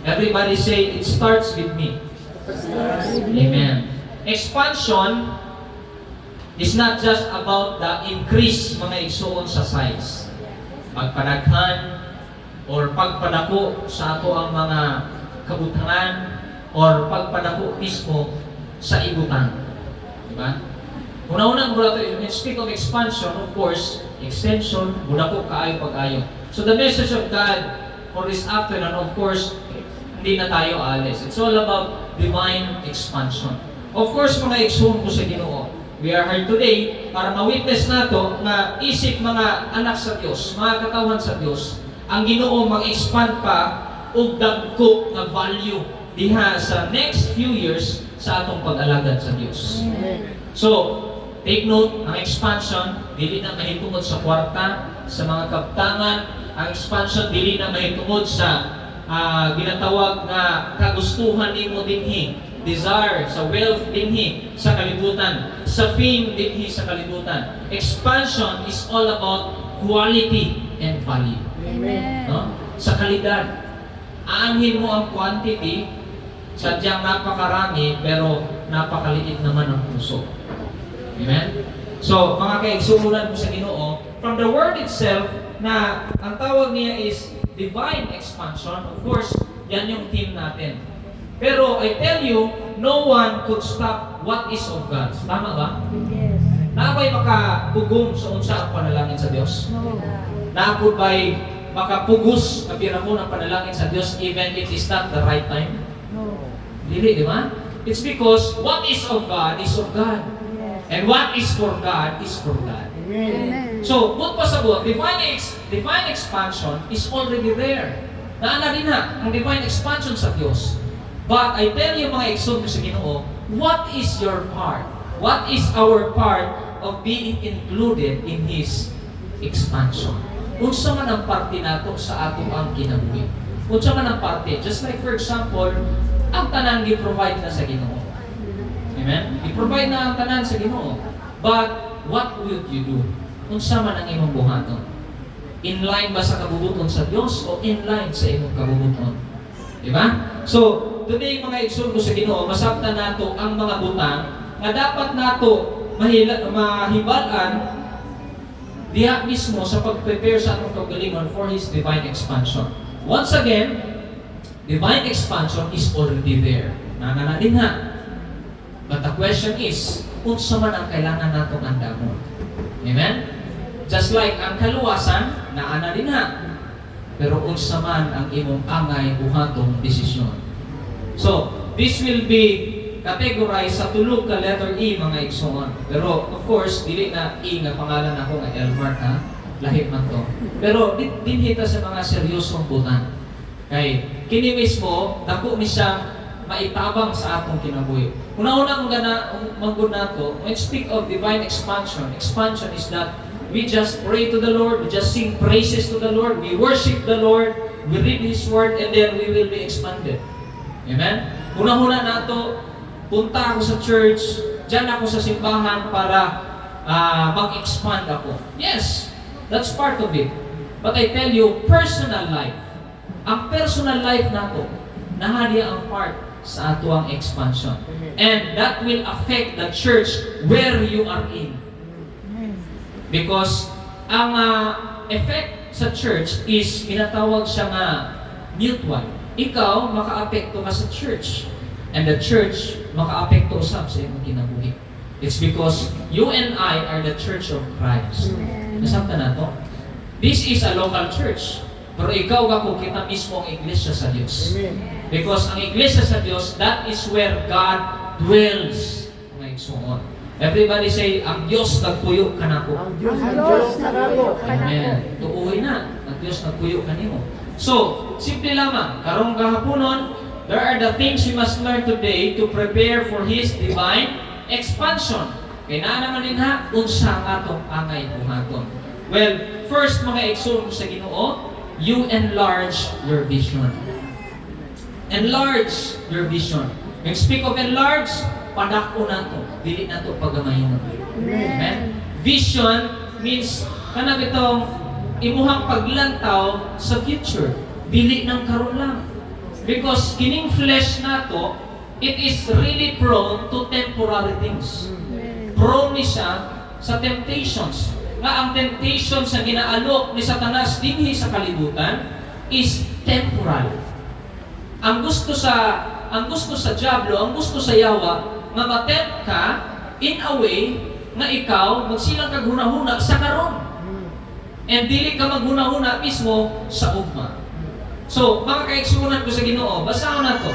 Everybody say, it starts with me. Amen. Expansion is not just about the increase mga igsoon sa size. Pagpadaghan or pagpadako sa ato ang mga kabutangan or pagpadako mismo sa ibutan. Diba? Una-una mula ito, when we speak of expansion, of course, extension, budako kaayo pag-ayo. So the message of God for this afternoon, of course, hindi na tayo alis. It's all about divine expansion. Of course, mga igsoon ko sa Ginoo, we are here today para ma-witness nato na isip mga anak sa Dios, mga katawan sa Dios, ang Ginoo mag-expand pa og dagko nga value diha sa next few years sa atong pag-alagad sa Dios. So, take note, ang expansion dili na mahitungod sa kwarta, sa mga kaptangan. Ang expansion dili na mahitungod sa ginatawag na kagustuhan nimo dinhi, desire, sa wealth dinhi sa kalibutan, sa fame dinhi sa kalibutan. Expansion is all about quality and value. Amen. No? Sa kalidad. Aanhin mo ang quantity, sadyang napakarami, pero napakaliit naman ang puso. Amen? So, mga kaigsuunan mo sa Ginoo, from the word itself, na ang tawag niya is divine expansion. Of course, yan yung theme natin. Pero I tell you, no one could stop what is of God. Tama ba? Yes. Naabay makapugong sa unsa ang panalangin sa Dios? No. Naabot ba'y makapugos na piramo ng panalangin sa Dios even it is not the right time? No. Dili, di ba? It's because what is of God is of God. Yes. And what is for God is for God. Amen. So, kung pasabot, divine expansion is already there. Naana din na ang divine expansion sa Diyos. But I tell you mga igsoon sa Ginoo, what is your part? What is our part of being included in His expansion? Unsa man ang parte nato sa ato ang kinabuhi? Unsa man ang parte? Just like for example, ang tanan gi-provide na sa Ginoo. Amen? I-provide na ang tanan sa Ginoo. But what would you do? Unsa man ang imong buhaton? In line ba sa kabubuton sa Dios o in line sa imong kabubuton? Di ba? So, today mga igsoon ko sa Ginoo, masabtan nato ang mga butang nga dapat nato mahibalan diha mismo sa pag-prepare sa atong kaugalingon for His divine expansion. Once again, divine expansion is already there. Nana din ha. But the question is, unsa man ang kailangan natong andamon? Amen? Just like ang kaluwasan, naana din ha. Pero unsa man ang imong angay buhatong desisyon. So, this will be categorized sa tulog ka letter E mga igsoon. Pero of course, dili na E nga pangalan ako nga Elmar ha. Lahit man to. Pero dinhita sa mga seryosong butang. Kay kini mismo dako ni siya maitabang sa atong kinabuhi. Una-una kung manggod nato, when speak of divine expansion, expansion is that we just pray to the Lord, we just sing praises to the Lord, we worship the Lord, we read His Word, and then we will be expanded. Amen? Una-una nato, punta ako sa church, dyan ako sa simbahan para mag-expand ako. Yes, that's part of it. But I tell you, personal life, ang personal life nato, nahaliya ang part sa ato ang expansion. And that will affect the church where you are in. Because ang effect sa church is pinatawag siya nga mutual. Ikaw, maka-apekto ka sa church. And the church, maka-apekto usab sa imong kinabuhi. It's because you and I are the church of Christ. Nasabta na to? This is a local church. Pero ikaw ako, kita mismo ang iglesia sa Diyos. Because ang iglesia sa Diyos, that is where God dwells. Mga igsoon. Everybody say, ang Diyos nagpuyo ka na ko. Ang Diyos nagpuyo ka na ko. Amen. Tuuhin na. Ang Diyos nagpuyo ka nimo. So, simple lamang. Karong gahaponon, there are the things we must learn today to prepare for His divine expansion. Kaya na naman din ha, unsa nga itong angay buhaton. Well, first mga igsoon sa Ginoo, you enlarge your vision. Enlarge your vision. When speak of enlarge, padako na to. Dili na to pagamayon. Amen? Vision means kanang itong imuhang paglantaw sa future. Dili ng karon lang. Because kining flesh nato, it is really prone to temporary things. Prone ni siya sa temptations. Nga ang temptations na ginaalok ni Satanas dinhi sa kalibutan is temporal. Ang gusto sa diablo, ang gusto sa yawa, nga matempt ka in a way nga ikaw magsilang kag hunahuna sa karon. And dili ka maghunahuna mismo sa ugma. So, mga kaigsunan ko sa Ginoo, basahan na to.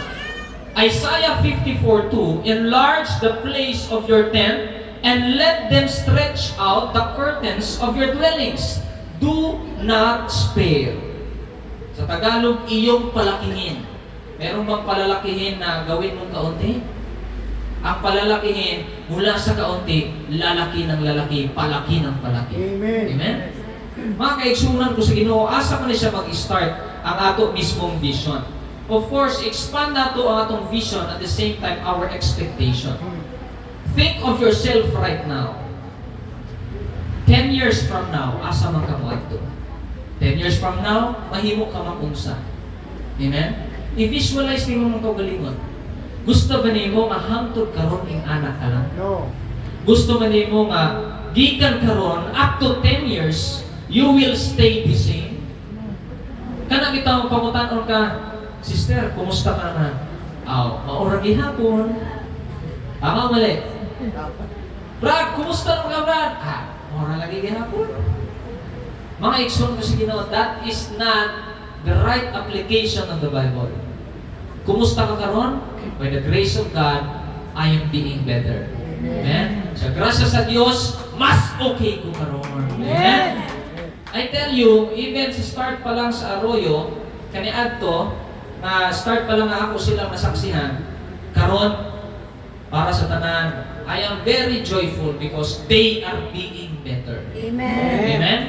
Isaiah 54:2, enlarge the place of your tent and let them stretch out the curtains of your dwellings. Do not spare. Sa Tagalog, iyong palakihin. Meron bang palalakihin na gawin mong kaunti? Ang palalakihin, mula sa kaunti, lalaki ng lalaki, palaki ng palaki. Amen. Amen? Mga kaigsunan ko sa Ginoo, asa man siya mag-start ang ato mismong vision. Of course, expand nato ang atong vision at the same time our expectation. Think of yourself right now. 10 years from now, asa man ka mo adto? 10 years from now, mahimo ka mapunsa. Amen? I-visualize nimo mong kaugalingon. Gusto ba nimo nga hangtod karon ing anak ka lang? No. Gusto ba nimo nga gikan karon up to 10 years, you will stay the same? Kana kita mo pangutan-on ka, sister, kumusta ka na? Maura gihapon. Tama mali. Brad, kumusta ka Brad? Maura lagi gihapon. Mga igsoon ko sa Ginoo, that is not the right application of the Bible. Kumusta ka karon? By the grace of God, I am being better. Amen? Sa grasya sa Diyos, mas okay ko karon. Amen? I tell you, even sa start pa lang sa Arroyo, kaniadto, na start pa lang nga ako silang nasaksihan, karon para sa tanan, I am very joyful because they are being better. Amen. Amen?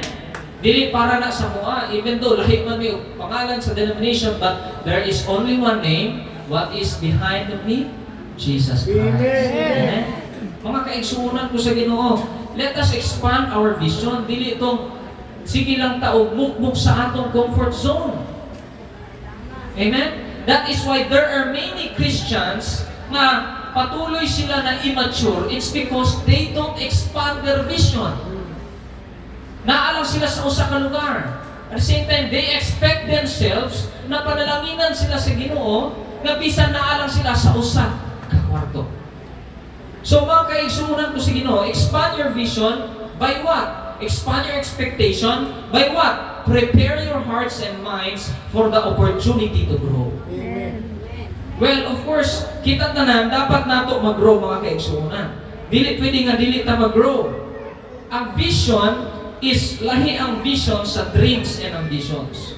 Dili para na sa mua, even though lahi man may pangalan sa denomination, but there is only one name. What is behind of me? Jesus Christ. Amen. Mga kaigsuunan ko sa Ginoo, let us expand our vision. Dili itong sige lang taog mukmuk sa atong comfort zone. Amen? That is why there are many Christians na patuloy sila na immature. It's because they don't expand their vision. Naalang sila sa usa ka lugar. At the same time, they expect themselves na panalanginan sila sa Ginoo na bisan naalang sila sa usa ka kwarto. So mga kaigsuunan ko sa Ginoo, expand your vision by what? Expand your expectation by what? Prepare your hearts and minds for the opportunity to grow. Amen. Well, of course, kita tanan, dapat nato mag-grow mga kaigsuunan. Dili pwede nga dili ta mag-grow. Ang vision is lahi ang vision sa dreams and ambitions.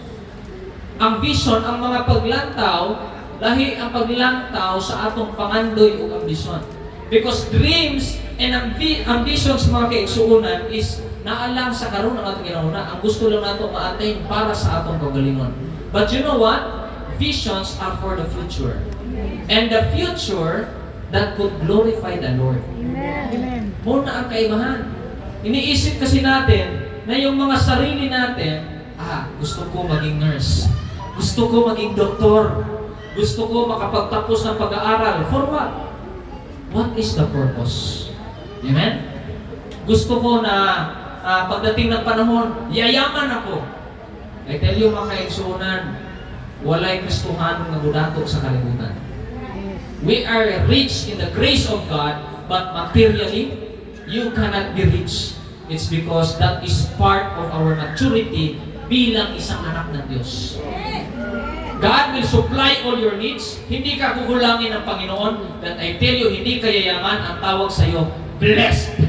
Ang vision, ang mga paglantaw, lahi ang paglantaw sa atong pangandoy ug ambisyon. Because dreams and ambitions mga kaigsuunan is naalang sa karon ang atong ginahuna. Ang gusto lang nato ma-attain para sa atong kagalingon. But you know what? Visions are for the future. And the future that could glorify the Lord. Amen. Muna ang kaibahan. Iniisip kasi natin na yung mga sarili natin, gusto ko maging nurse. Gusto ko maging doktor. Gusto ko makapagtapos ng pag-aaral. For what? What is the purpose? Amen? Gusto ko na pagdating ng panahon, yayaman ako. I tell you mga kaigsuunan, walay Kristohan nga budato sa kalibutan. We are rich in the grace of God, but materially, you cannot be rich. It's because that is part of our maturity bilang isang anak ng Diyos. God will supply all your needs. Hindi ka kukulangin ng Panginoon. That I tell you, hindi ka yayaman. Ang tawag sa iyo, blessed.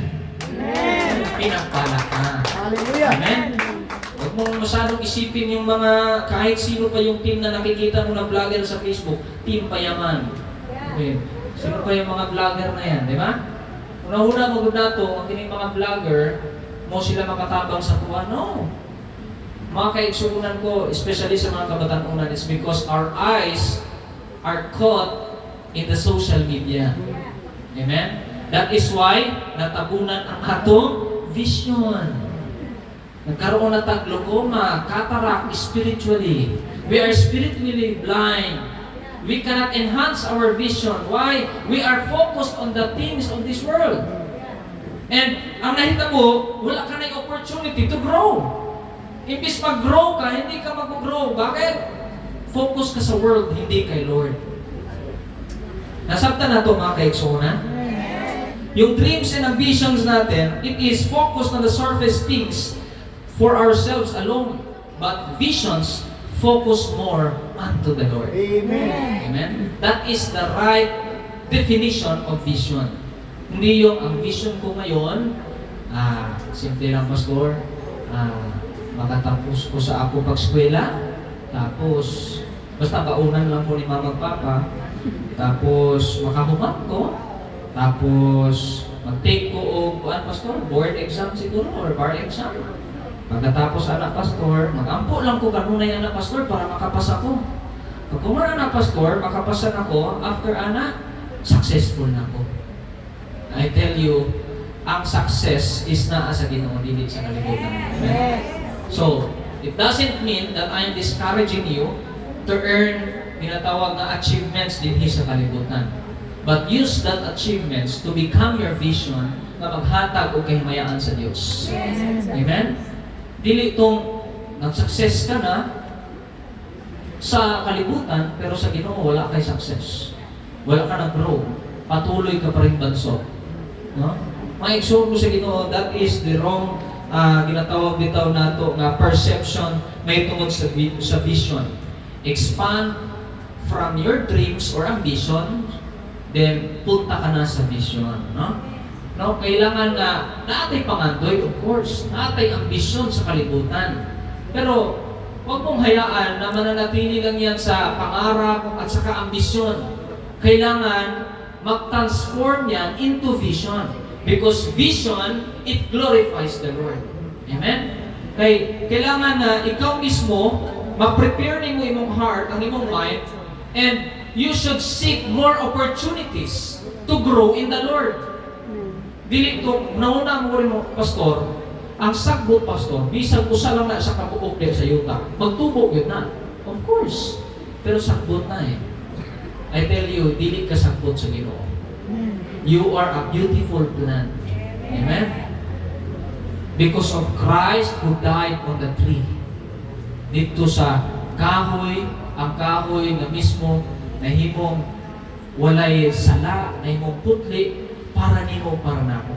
Pinagpala ka. Hallelujah. Amen? Huwag mo masyadong isipin yung mga, kahit sino pa yung team na nakikita mo na vlogger sa Facebook, team payaman. Okay. Sino pa yung mga vlogger na yan, di ba? Una-una mo na ito, ang kining mga vlogger, mo sila makatabang sa tuwa. No. Mga kaigsuunan ko, especially sa mga kabatanunan, is because our eyes are caught in the social media. Amen? That is why natabunan ang atong vision. Nagkaroon na tag glaucoma, cataract spiritually. We are spiritually blind We cannot enhance our vision. Why? We are focused on the things of this world. And ang nahitabo, wala ka na yung opportunity to grow. Imbis mag-grow ka, hindi ka mag-grow. Bakit? Focus ka sa world, hindi kay Lord. Nasabta na ito mga kaigsunan? Yung dreams and ambitions natin, it is focused on the surface things for ourselves alone. But visions focus more unto the Lord. Amen. Amen? That is the right definition of vision. Hindi yung ang vision ko ngayon, simple lang, Pastor, makatapos ko sa ako pag-eskwela, tapos basta baunan lang po ni Mama at Papa, tapos makahuman ko, tapos mag-take ko o Pastor, board exam siguro or bar exam. Pagkatapos anak Pastor, mag-ampo lang ko kanunay anak Pastor para makapasa ko. Pag kumara na Pastor, makapasa na ko, after anak, successful na ko. I tell you, ang success is na sa Ginoo, dili sa kalibutan. Amen? So, it doesn't mean that I am discouraging you to earn tinatawag na achievements din sa kalibutan. But use that achievements to become your vision na maghatag o kahimayaan sa Diyos. Amen? Dili itong nag-success ka na sa kalibutan, pero sa Ginoo wala kay success. Wala ka nag-grow. Patuloy ka pa rin banso. No? Ma-exhort mo sa Ginoo, that is the wrong ginatawag bitaw nato nga perception may tungod sa vision. Expand from your dreams or ambition, then punta ka na sa vision. No? No, kailangan na naatay pangandoy, of course, naatay ambisyon sa kalibutan. Pero huwag mong hayaan na mananatili lang yan sa pangarap at sa kaambisyon. Kailangan mag-transform yan into vision. Because vision, it glorifies the Lord. Amen? Kailangan na ikaw mismo, mag-prepare mo imong heart, ang imong mind, and you should seek more opportunities to grow in the Lord. Dili ko, nauna mo rin mo, Pastor, ang sagbot, Pastor, bisag usa lang na sa kabuok din sa yuta. Magtubo yun na. Of course. Pero sagbot na eh. I tell you, dili ka sagbot sa Ginoo. You are a beautiful plant. Amen? Because of Christ who died on the tree. Dito sa kahoy, ang kahoy na mismo, nahimong walay sala, nahimong putli, para nimo, para nako.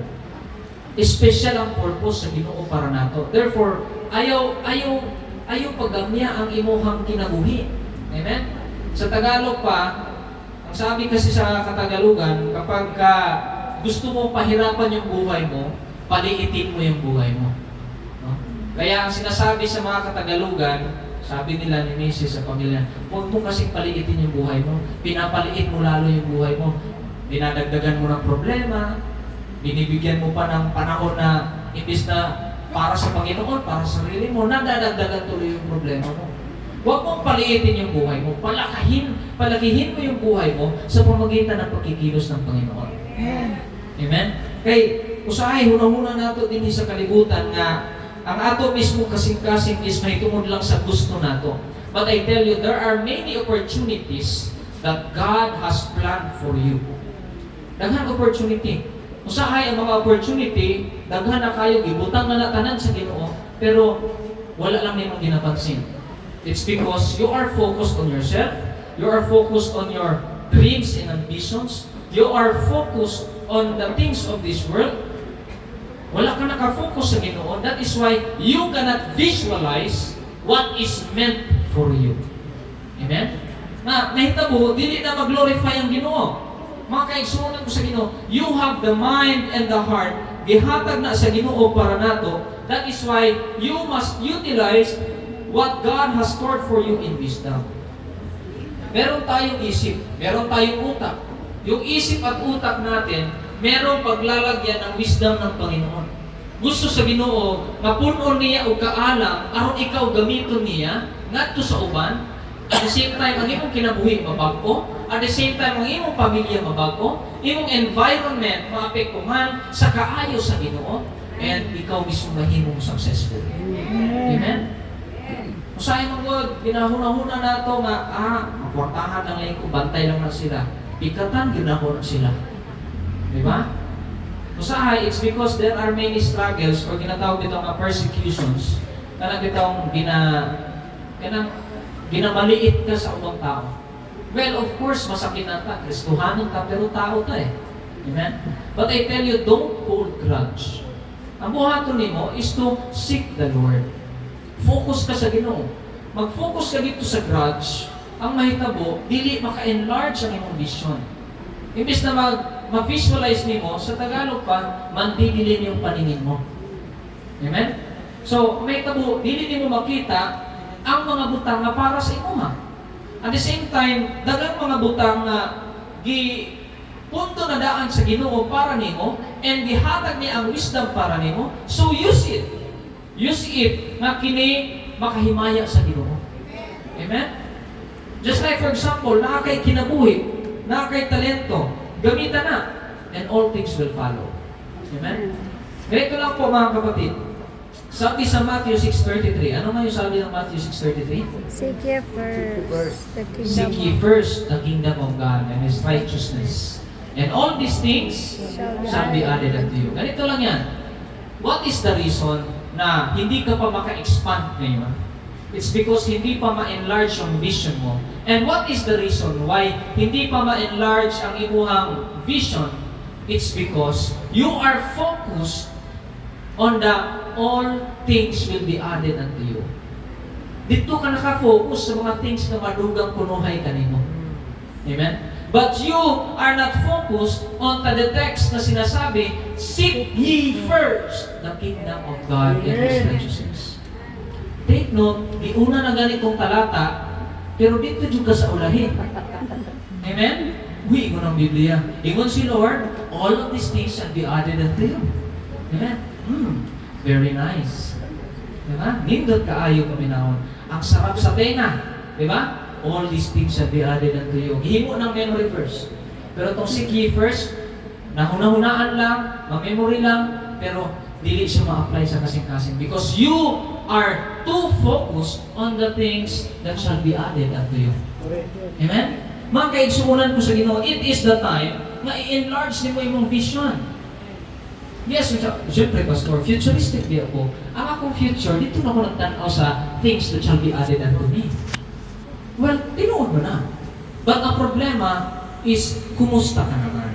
Special ang purpose sa Ginoo para nato. Therefore, ayaw pagamya ang imuhang kinabuhi. Amen? Sa Tagalog pa, ang sabi kasi sa Katagalugan, kapag gusto mo pahirapan yung buhay mo, paliitin mo yung buhay mo. No? Kaya ang sinasabi sa mga Katagalugan, sabi nila ni Mrs. sa pamilya, huwag mo kasing paliitin yung buhay mo. Pinapaliit mo lalo yung buhay mo. Dinadagdagan mo ng problema, binibigyan mo pa ng panahon na imbis na para sa Panginoon, para sa sarili mo, nadadagdagan tuloy yung problema mo. Huwag mong paliitin yung buhay mo, palakihin mo yung buhay mo sa pamamagitan ng pagkikilos ng Panginoon. Amen? Kaya, usahay, hunahuna nato din sa kalibutan nga ang ato mismo kasing-kasing is may tungod lang sa gusto nato. But I tell you, there are many opportunities that God has planned for you. Daghan opportunity. Usahay ang mga opportunity, daghan na kayo, gibutang na natanan sa Ginoo, pero wala lang nimong ginapansin. It's because you are focused on yourself, you are focused on your dreams and ambitions, you are focused on the things of this world. Wala ka nakafocus sa Ginoo. That is why you cannot visualize what is meant for you. Amen? Nahitabo, dili na mag-glorify ang Ginoo. Mga kaigsunan ko sa Ginoo, you have the mind and the heart, gihatag na sa Ginoo para nato. That is why you must utilize what God has stored for you in wisdom. Meron tayong isip, meron tayong utak. Yung isip at utak natin, merong paglalagyan ng wisdom ng Panginoon. Gusto sa Ginoo, mapuno niya o kaalam, aron ikaw gamiton niya, ngadto sa uban. At the same time, ang imong kinabuhi mabago. At the same time, ang imong pamilya mabago. Imong environment maapektuhan sa kaayo sa Ginoo. And ikaw mismo mahimong successful. Amen? Usahay mo God, ginahuna-huna na ito nga, kwartahan lang lang ko, bantay lang na sila. Pikatan, ginako na sila. Di ba? Usahay, it's because there are many struggles or ginatawag itong mga persecutions kanang itong ginamaliit ka sa ubang tao. Well, of course, masakit na ta. Kristohanon ka, pero tao ta eh. Amen? But I tell you, don't hold grudge. Ang buhaton nimo is to seek the Lord. Focus ka sa Ginoo. Mag-focus ka dito sa grudge, ang mahitabo, dili maka-enlarge ang imong vision. Imbis na ma-visualize nimo, sa Tagalog pa, mandidilin yung paningin mo. Amen? So, mahitabo, dili nimo makita ang mga butang na para sa imo ha. At the same time, dagang mga butang na punto na daan sa Ginoo para nimo, and gihatag niya ang wisdom para nimo, so use it. Use it na kini makahimaya sa Ginoo. Amen? Just like for example, nakakay kinabuhi, nakakay talento, gamitan na, and all things will follow. Amen? Ganito lang po mga kapatid. Sabi sa Matthew 6:33, ano nga yung sabi ng Matthew 6:33? Seek ye first the Seek kingdom ye first the kingdom of God and His righteousness. And all these things shall be added unto you. Ganito lang yan. What is the reason na hindi ka pa maka-expand ngayon? It's because hindi pa ma-enlarge ang vision mo. And what is the reason why hindi pa ma-enlarge ang imuhang vision? It's because you are focused on the all things will be added unto you. Dito ka naka-focus sa mga things na madugang kunuhay kanimo. Amen? But you are not focused on the text na sinasabi, seek ye first the kingdom of God and His righteousness. Take note, di una na ganitong talata, pero dito juga sa ulahin. Amen? Ingon ang Biblia. Ingon si Lord, all of these things shall be added unto you. Amen? Very nice. Diba? Nindot kaayo kami naon. Ang sarap sa tenga. Diba? All these things shall be added unto you. Himo ng memory verse. Pero itong seek ye first, nahuna-hunaan lang, ma-memory lang, pero dili siya ma-apply sa kasing-kasing. Because you are too focused on the things that shall be added unto you. Amen? Mga kaigsuunan ko sa Ginoo, it is the time na i-enlarge ni mo imong vision. Yes, siyempre, Pastor, futuristic di ako. Ang akong future, dito na ako nagtanaw sa things that shall be added unto me. Well, tinuod mo na. But ang problema is, kumusta ka naman?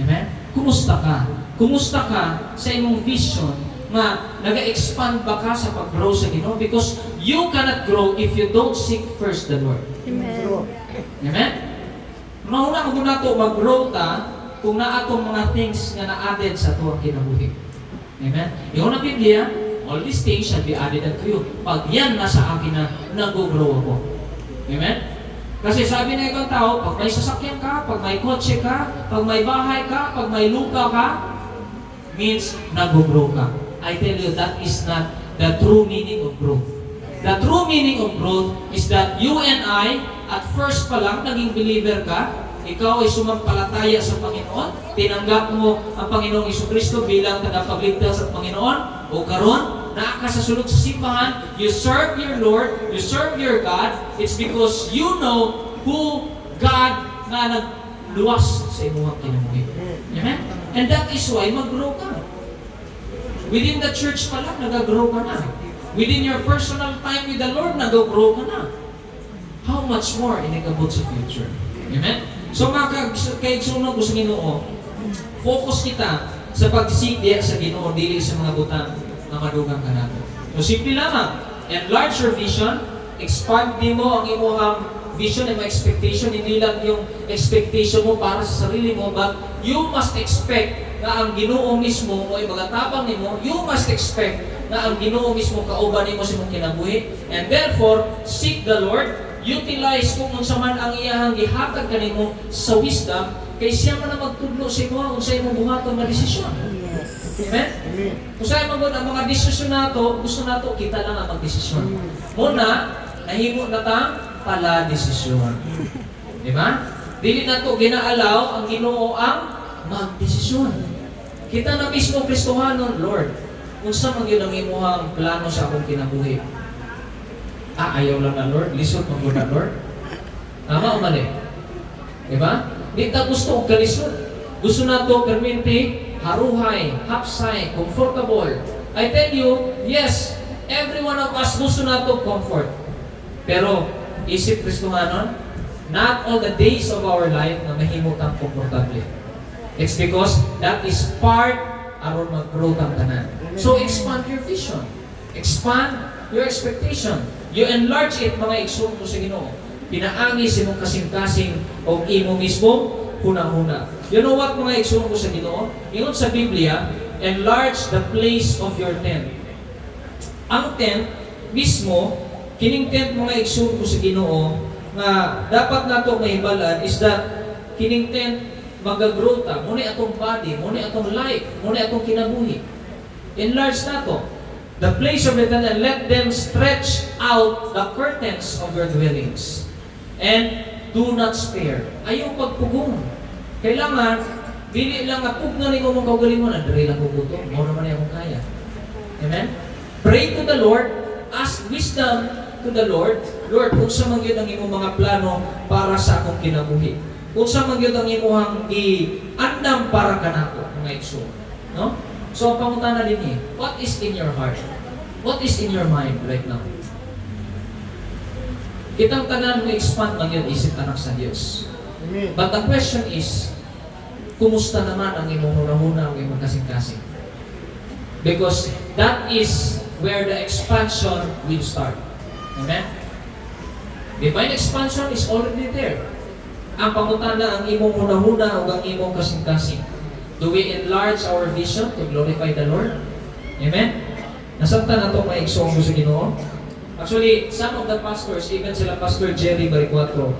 Amen? Kumusta ka? Kumusta ka sa imong vision na nag-expand ba ka sa pag-grow sa Ginoo? Because you cannot grow if you don't seek first the Lord. Amen. Amen? Mauna ko na ito mag-grow ta kung na atong mga things na na-added sa tuwang kinabuhi. Amen? Yung na Biblia, all these things shall be added unto you. Pag yan nasa akin na, nag-grow ako. Amen? Kasi sabi na ibang tao, pag may sasakyan ka, pag may kotse ka, pag may bahay ka, pag may lupa ka, means nag-grow ka. I tell you, that is not the true meaning of growth. The true meaning of growth is that you and I, at first pa lang, naging believer ka, ikaw ay sumampalataya sa Panginoon, tinanggap mo ang Panginoong Jesucristo bilang tagapagligtas at Panginoon, o karon, naa ka sa sulod sa simbahan, you serve your Lord, you serve your God, it's because you know who God na nagluwas sa imuhang kinabuhi. Amen? And that is why mag-grow ka. Within the church pa lang, nag-grow ka na. Within your personal time with the Lord, nag-grow ka na. How much more inigabot sa future? Amen? So mga kaigsunan ko sa Ginoo, focus kita sa pagsikdiya sa Ginoo, dili sa mga butang na madugang ka nato. So simple lamang, enlarge your vision, expand mo ang imong vision and expectation, hindi lang yung expectation mo para sa sarili mo, but you must expect na ang Ginoo mismo o magatabang nimo, you must expect na ang Ginoo mismo kauban nimo sa imong kinabuhi, and therefore seek the Lord. Utilize kung unsa man ang iyahang gihatag kanimo sa wisdom, kay siya man ang magtudlo sa imo unsa imong buhaton nga desisyon. Amen? Kung sa'yo magod ang mga desisyon nato, gusto nato kita lang ang magdesisyon. Muna, nahimo na ta pala desisyon. Di ba? Dili nato ginaalaw ang Ginoo ang magdesisyon. Kita na mismo Kristohanon, Lord, unsa man gyud ang imong plano sa akong kinabuhi? Ayaw lang na Lord, lisod mo na Lord. Tama o mali? Diba? Di ta gusto og kalisod. Gusto na to permanente, haruhay, hapsay, comfortable. I tell you, yes, every one of us gusto na to comfort. Pero, isip Kristohanon, not all the days of our life na mahimo tang komportable. It's because that is part aron mag-grow tang tanan. So, expand your vision. Expand your expectation. You enlarge it, mga igsoon mo sa Ginoo. Pinaagi sa imong kasing-kasing o imo mismo, huna-huna. You know what, mga igsoon mo sa Ginoo? Ingon sa Biblia, enlarge the place of your tent. Ang tent mismo, kining tent mga igsoon ko sa Ginoo nga dapat nato mahibalan is that kining tent magagrow ta, muna atong body, muna atong life, muna atong kinabuhi. Enlarge nato the place of your tent and let them stretch out the curtains of your dwellings. And do not spare. Ayaw pagpugong. Kailangan, dili lang nga pugnan imo mong kaugalingon, diri lang puguto. Mo naman ay akong kaya. Amen? Pray to the Lord, ask wisdom to the Lord. Lord, kung sa man gyud ang imong mga plano para sa akong kinabuhi. Kung sa man gyud ang imong i-andam para kanako, mga igsoon. No? So, ang pangutana din what is in your heart? What is in your mind right now? Kitang tanan mo expand lang yun isip anak sa Diyos. Amen. But the question is, kumusta naman ang imong huna-huna, ang imong kasing-kasing? Because that is where the expansion will start. Amen? Divine expansion is already there. Ang pangutana, ang imong huna-huna o ang imong kasing-kasing. Do we enlarge our vision to glorify the Lord? Amen? Nasabtan na itong may igsoong sa Ginoo. Actually, some of the pastors, even sila Pastor Jerry Baricuato,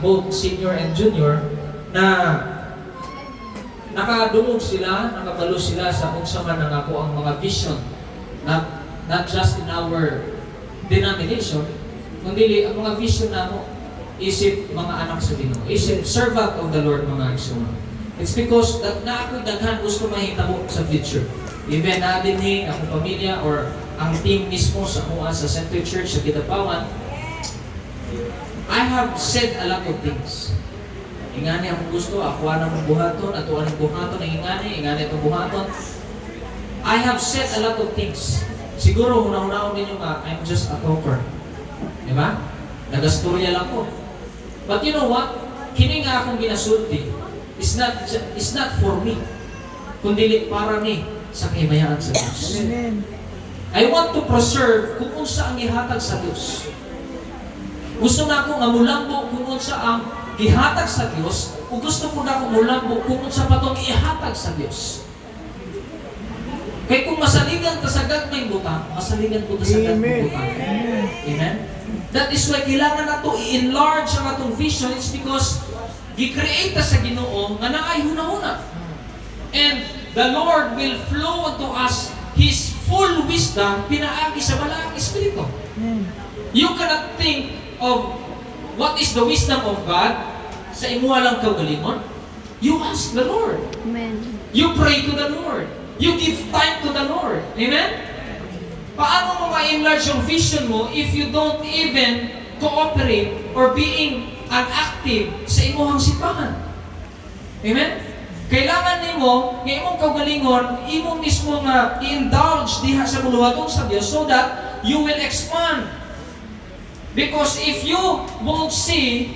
both senior and junior, na nakadungog sila, nakabalo sila sa kung sa man nangako ang mga vision, not just in our denomination, kundi ang mga vision na mo, isip mga anak sa Ginoo, isip servant of the Lord, mga igsoon. It's because that na ako daghan gusto mahitabo sa future. Even na din ni akong pamilya or ang team mismo sa MUA sa Central Church sa Kidapawan, I have said a lot of things. Ingani akong gusto, ako anang buhaton, ato anong buhaton, ingani itong buhaton. I have said a lot of things. Siguro, una-unaon ninyo nga, I'm just a talker. Diba? Nagasturya lang ko. But you know what? Kini nga akong ginasulti is not for me, kundi para ni sa kahimayaan sa Diyos. Amen. I want to preserve kung unsa ang ihatag sa Diyos. Gusto na akong amulambo kung unsa ang ihatag sa Diyos, o gusto ko na akong mulambo kung unsa pa itong ihatag sa Diyos. Kaya kung masaligan ta sa gagmayng butang, masaligan ko ta sa gagmayng butang. Amen? That is why kailangan na ito i-enlarge ang atong vision. It's because gi-create ta sa Ginoo nga naay huna-huna. And the Lord will flow unto us His full wisdom pinaagi sa Balaang Espiritu. You cannot think of what is the wisdom of God sa imuha lang kaugalingon. You ask the Lord. Amen. You pray to the Lord. You give time to the Lord. Amen? Paano mo ma-enlarge yung vision mo if you don't even cooperate or being active sa imuhang simbahan? Amen? Kailangan nimo nga imong kaugalingon, imong mismo nga i-indulge diha sa buluhaton sa Dios so that you will expand. Because if you won't see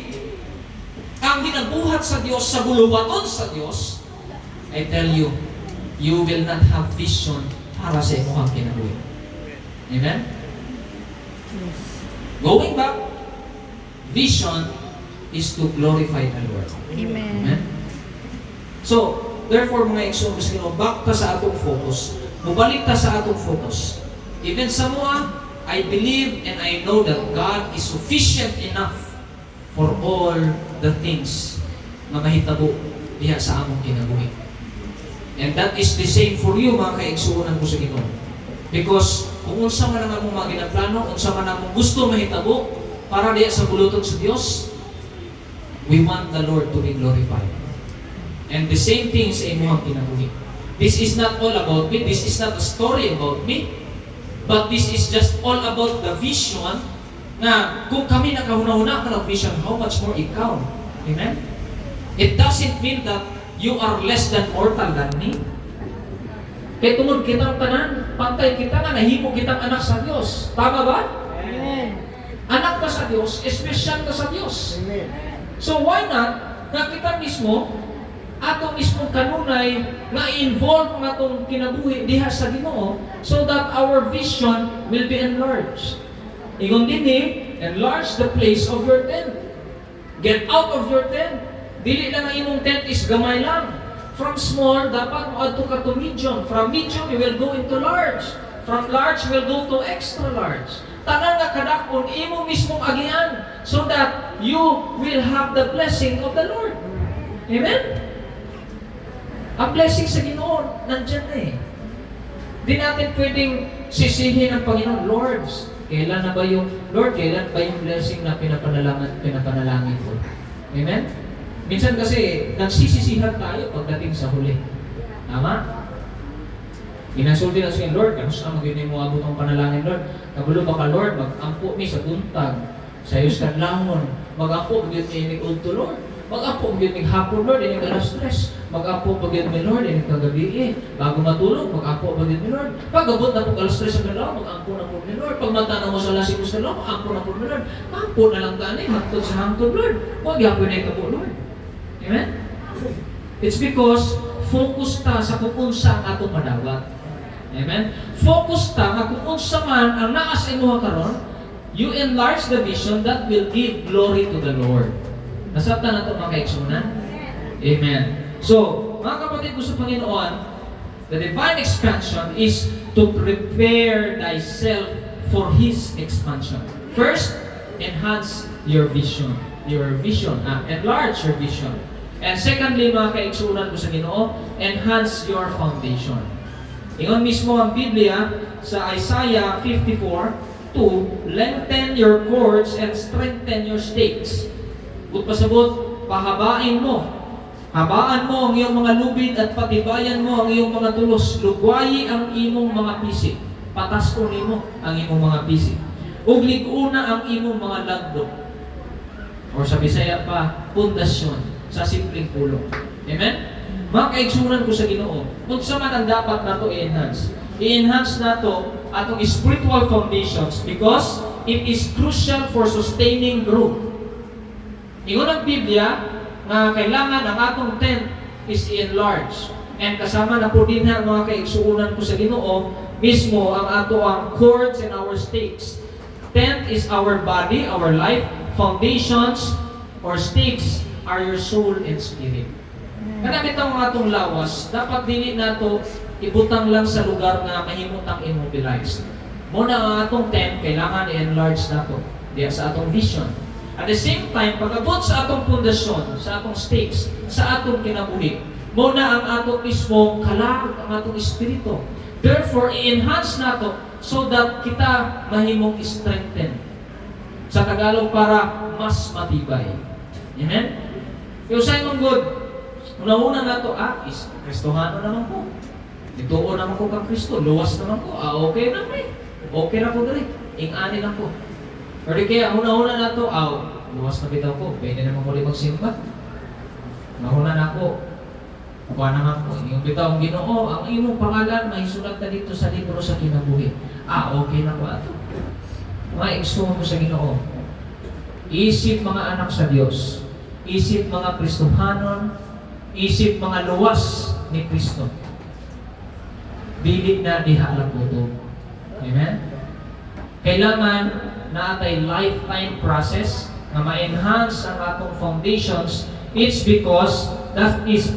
ang ginabuhat sa Dios sa buluhaton sa Dios, I tell you, you will not have vision para sa imong kinabuhi. Amen? Going back, vision is to glorify the Lord. Amen. Amen? So, therefore mga igsoon sa Ginoo, back ta sa atong focus. Mubalik ta sa atong focus. Even sa mua, I believe and I know that God is sufficient enough for all the things na mahitabo diha sa among kinabuhi. And that is the same for you, mga kaigsuonan ko sa Ginoo. Because kung unsa man ang among mga ginaplano, unsa man among gusto mahitabo para diha sa buluton sa Dios, we want the Lord to be glorified. And the same thing sa imuhang kinabuhi. This is not all about me. This is not a story about me. But this is just all about the vision na kung kami nakahuna-huna ka ng vision, how much more ikaw? Amen? It doesn't mean that you are less than mortal than me. Kaya tungod kitang tanan, pantay kita nga, nahimo kitang anak sa Diyos. Tama ba? Amen. Anak ka sa Diyos, espesyal ka sa Diyos. Amen. So why not, na kita mismo, ato mismo kanunay, na i-involve ang atong kinabuhi diha sa Ginoo, so that our vision will be enlarged. Ingon din enlarge the place of your tent. Get out of your tent. Dili lang ang imong tent is gamay lang. From small, dapat moadto ka to medium. From medium, you will go into large. From large, you will go to extra large. Tanan nga kadakon, imo mismong agian, so that you will have the blessing of the Lord. Amen? Ang blessing sa Ginoo, nandyan na eh. Di natin pwedeng sisihin ang Panginoon, Lord, kailan na ba yung, Lord, kailan ba yung blessing na pinapanalangin ko? Amen? Minsan kasi, nagsisisihan tayo pagdating sa huli. Tama? Inasulti na siya, Lord, kamusta magiging mo abot ang panalangin, Lord? Kabulo ba ka, Lord, mag-ampo mi sa buntag, sa iyos kanlahon, mag-ampo, magiging mi ulto, Lord. Mag-ampo, magiging hapon, Lord, inig alas 3. Mag-ampo, magiging mi, Lord, inig kagabi bago matulog, mag-ampo, magiging mi, Lord. Pag-abot na po alas 3 sa kanlahon, mag-ampo na po mi, Lord. Pag matanaw mo sa alas 5 sa kanlahon, mag-ampo na po mi, Lord. Ampo na lang tani, hangtod sa hangtod, Lord. Huwag yapon na ikaw, Lord. Amen? It's because focus ta sa kung unsa ang atong madawat. Amen? Focus ta nga kung unsa man ang naa sa imuha karon, you enlarge the vision that will give glory to the Lord. Nasabtan na ito mga kaigsunan? Amen. So, mga kapatid ko sa Panginoon, the divine expansion is to prepare thyself for His expansion. First, enhance your vision. Enlarge your vision. And secondly, mga kaigsunan ko sa Ginoo, enhance your foundation. Ingon mismo ang Biblia sa Isaiah 54:2, lengthen your cords and strengthen your stakes. Kung pasabot, pahabain mo. Habaan mo ang iyong mga lubid at patibayan mo ang iyong mga tulos. Lugwayi ang imong mga pisik. Patasko nimo ang imong mga pisik. Ug lig-una ang imong mga lagdok. Or sa Bisaya pa, pundasyon sa simpleng pulong. Amen? Mga kaigsunan ko sa Ginoo, kung sa man ang dapat nato i-enhance. I-enhance nato atong spiritual foundations because it is crucial for sustaining growth. Ingon ang Biblia na kailangan ang atong tent is i-enlarge. And kasama na po din ang mga kaigsunan ko sa Ginoo, mismo ang ato ang cords and our stakes. Tent is our body, our life. Foundations or stakes are your soul and spirit. Kada bitong atong lawas, dapat dili nato ibutang lang sa lugar na mahimutang immobilized. Muna ang atong tent, kailangan i-enlarge nato diya sa atong vision. At the same time, pag-abot sa atong pundasyon, sa atong stakes, sa atong kinabuhi, muna ang atong mismo kalag, ang atong espiritu. Therefore, i-enhance nato so that kita mahimong strengthen. Sa Tagalog, para mas matibay. Amen? Yung sa imong good, una-una na ito, is Kristohano naman po. Ituon naman ko kang Kristo, luwas naman ko, okay na pre. Okay na po dali, ing-ani lang po. Pero kaya, una-una na ito, luwas na bitaw ko, pwede naman ko rin magsimba. Una na ako, kuha naman ko, yung bitaw ang Ginoo, ang imong pangalan, may sulat na dito sa libro sa kinabuhi. Okay na po ato. Mga igsuon ko sa Ginoo, isip mga anak sa Diyos, isip mga Kristohanon, isip mga luwas ni Kristo. Dili na diha lang po. Amen? Kailangan na atay lifetime process na ma-enhance ang atong foundations. It's because that is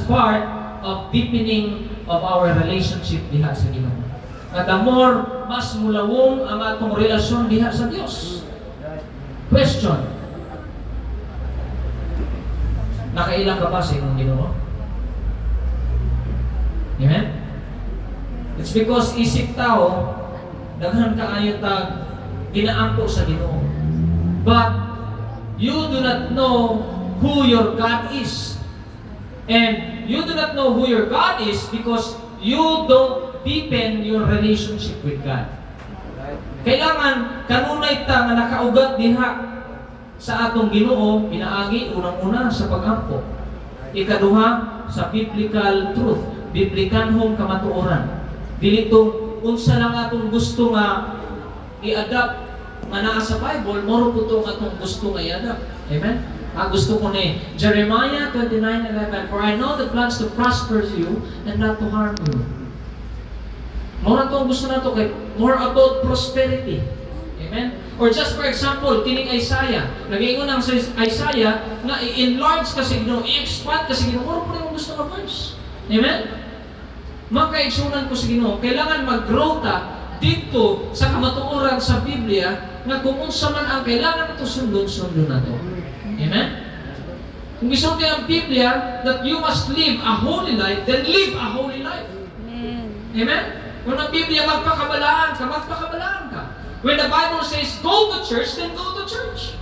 part of deepening of our relationship diha sa Ginoo. At the more mas mulawong ang atong relasyon diha sa Dios. Question. Nakailang ka ba sa inyong Ginoo? Amen? It's because isip tao, daghan kaayo tag ginaangko sa Ginoo. But you do not know who your God is. And you do not know who your God is because you don't deepen your relationship with God. Kailangan kanunay ta nga nakaugat diha sa atong Ginoo pinaagi unang-una sa pagampo. Ikaduha sa biblical truth, biblikanhong kamatuoran. Dili to unsa lang atong gusto nga i-adapt nga naa sa Bible, moro po to atong gusto nga i-adapt. Amen? Gusto ko ni Jeremiah 29:11, "For I know the plans to prosper you and not to harm you." Moro to gusto nato kay more about prosperity. Amen? Or just for example, kining Isaiah. Nag-iingon ang Isaiah na i-enlarge kasi Ginoo, i-expand kasi Ginoo. Moro po yung gusto nga verse. Amen? Makaigsunan ko sa Ginoo, kailangan mag-grow ta dito sa kamatuoran sa Biblia nga kung unsa man ang kailangan nato sundon nato. Amen? Kung gusto natin ang Biblia that you must live a holy life, then live a holy life. Amen. Amen? Kung ang Biblia magpakabalaan ka. When the Bible says go to church, then go to church.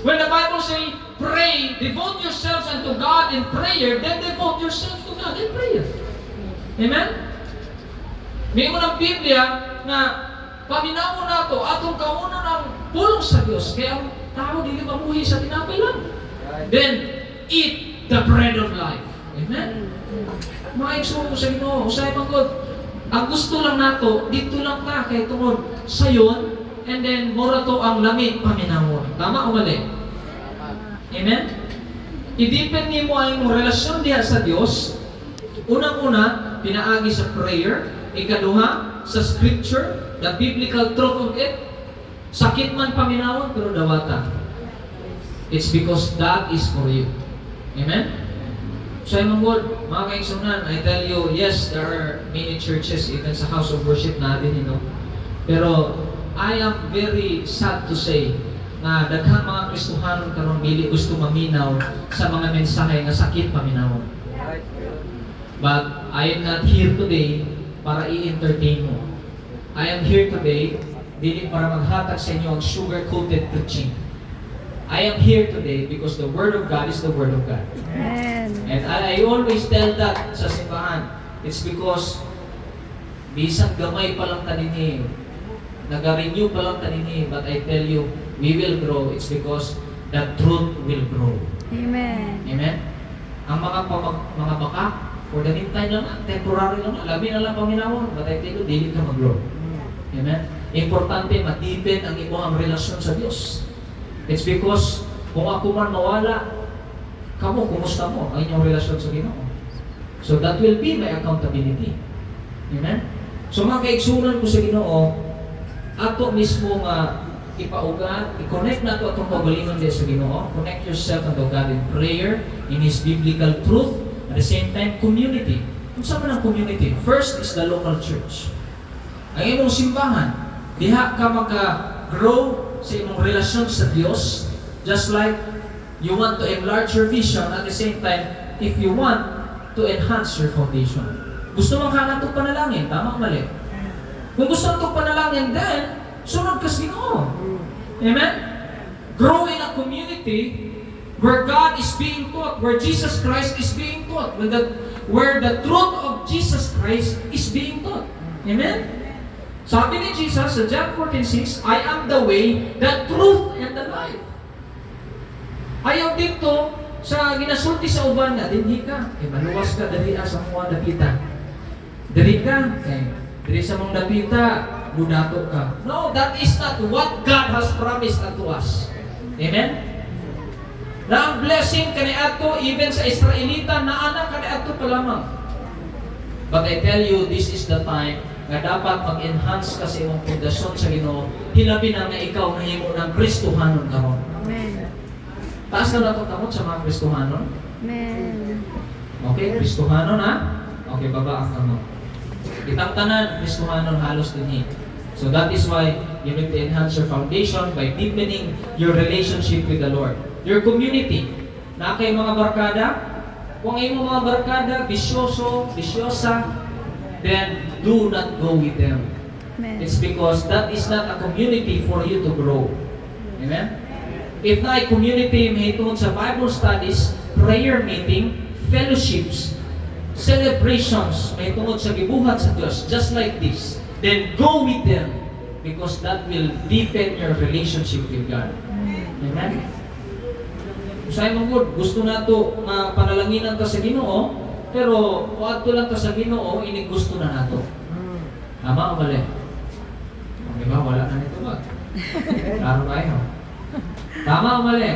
When the Bible says pray, devote yourselves unto God in prayer, then devote yourselves to God in prayer. Amen? May mo ng Biblia na paminaw nato atong kauna ng pulong sa Dios kaya ang tao dili mamuhi sa tinapay lang. Then eat the bread of life. Amen. Maigsuon ko sa Ginoo, usay man gud. Ang gusto lang nato dito lang ta kay tungod sayon and then mura to ang lamig paminawon. Tama o mali? Amen. I-depend nimo ang imong relasyon diha sa Dios. Unang-una, pinaagi sa prayer. Ikaduha, sa scripture, the biblical truth of it. Sakit man paminawon, pero dawata. It's because that is for you. Amen? So, mga kaigsunan, I tell you, yes, there are many churches, even sa house of worship natin, Pero, I am very sad to say na daghang mga Kristohanon karon dili gusto maminaw sa mga mensahe nga sakit paminawon. But I am not here today para i-entertain mo. I am here today dili para maghatag sa inyo ang sugar-coated preaching. I am here today because the Word of God is the Word of God. Amen. And I always tell that sa simbahan. It's because bisang gamay pa lang tanini, nag-renew pa lang tanini, but I tell you, we will grow. It's because the truth will grow. Amen. Amen? Ang mga baka, for the meantime lang, temporary lang, labi na lang paminawon, but I tell you, dili ka mag-grow. Amen? Importante, matipid ang imong relasyon sa Diyos. It's because, kung ako man mawala, kamo, kumusta mo ang inyong relasyon sa Ginoo? So that will be my accountability. Amen? So mga kaigsunan ko sa Ginoo, ato mismo nga ipaugat, i-connect na ito atong pagalingon din sa Ginoo. Connect yourself unto God in prayer, in His biblical truth, at the same time, community. Kung saan man ang community? First is the local church. Ang imong simbahan, diha ka maka-grow sa imong relasyon sa Dios, just like you want to enlarge your vision, at the same time, if you want to enhance your foundation. Gusto mong hanap itong panalangin, tama o mali? Kung gusto mong itong panalangin, then, sunod ka sa Ginoo. Amen? Grow in a community where God is being taught, where Jesus Christ is being taught, where the truth of Jesus Christ is being taught. Amen? Sabi ni Jesus sa John 14:6, I am the way, the truth, and the life. Ayaw dito sa ginasulti sa uban na, dinhi ka, kay maluwas ka, dali sa mga dapita. Dali ka, kay dali sa mga dapita, budato ka. No, that is not what God has promised unto us. Amen? Na ang blessing kaniadto even sa Israelita na anak kaniadto pa lamang. But I tell you, this is the time nga dapat mag-enhance ka sa imong pundasyon sa Ginoo. Hilabi na nga ikaw na himo ng Kristohanon karon. Amen. Taas na nato kamot sa mga Kristohanon. Amen. Okay, Kristohanon ha? Okay, baba ang kamot. Itang tanan, Kristohanon halos dinhi. So that is why you need to enhance your foundation by deepening your relationship with the Lord. Your community. Na kay mga barkada, kung ay mga barkada, bisyosa, then do not go with them. Amen. It's because that is not a community for you to grow. Amen? If na ay community, mahitungod sa Bible studies, prayer meeting, fellowships, celebrations, mahitungod sa gibuhat sa Diyos, just like this, then go with them. because that will deepen your relationship with God. Amen? Usay mo good, gusto na to nga panalanginan ta sa Ginoo, pero waadto lang ta sa Ginoo, ini gusto na nato. Tama o mali? Di ba? Wala na nito ba? Klaro kayo. Tama o mali?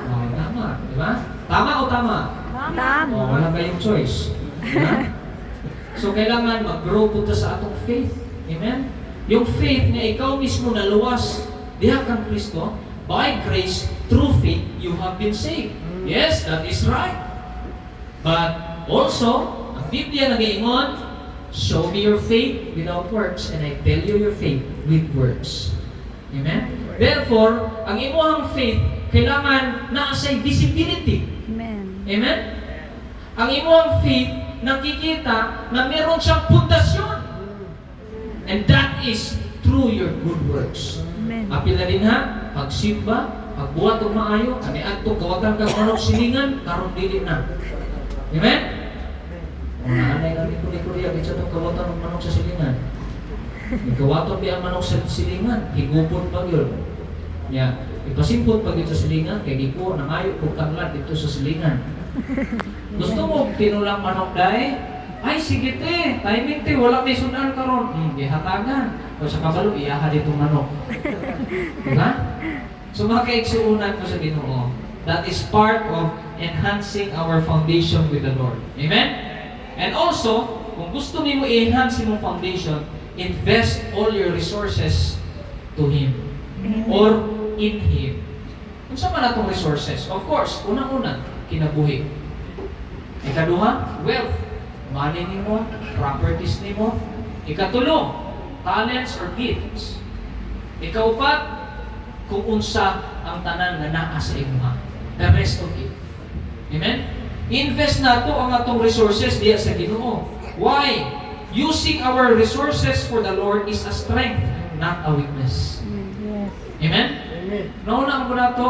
Oh, tama. Di ba? Tama o tama? Tama. Oh, wala kayong choice. Diba? So, kailangan mag-grow po ta sa atong faith. Amen? Yung faith na ikaw mismo naluwas diha kang Kristo, by grace, through faith, you have been saved. Yes, that is right. But also, ang Biblia nag-iingon, show me your faith without works, and I tell you your faith with works. Amen? Therefore, ang imuhang faith, kailangan naasay visibility. Amen. Amen? Ang imuhang faith, nakikita na meron siyang pundasyon. And that is through your good works. Amen. Apil na rin ha, pagsimba, pagbuhat o maayo, kani adto gawagan kang manok silingan, karon dili na. Amen? O naanay kami kuri-kuriya, bitsa itong gawatan ng manok sa silingan. Ikawaton di ang manok sa silingan, higupon pa yun. Ya, ipasimpot pag ito sa silingan, kaya di ko nangayo kung kanglat dito sa silingan. Gusto mo tinulang manok dahil? Ay, sige te, timing te, wala may sunan karon. Hatagan. O sa kabalo, iyaha dito manok. Diba? So mga kaigsuunan ko sa Ginoo, that is part of enhancing our foundation with the Lord. Amen? And also, kung gusto mo i-enhance yung foundation, invest all your resources to Him. Or in Him. Kung saan man natong resources? Of course, unang-una, kinabuhi. Ikaduha, wealth. Money nimo, properties nimo. Ikatulo, talents or gifts. Ikaupat, kung unsa ang tanan nga naa sa imuha. The rest of it. Amen? Invest nato ang atong resources diya sa Ginoo. Why? Using our resources for the Lord is a strength, not a weakness. Yes. Amen? Amen. Nauna ko na to,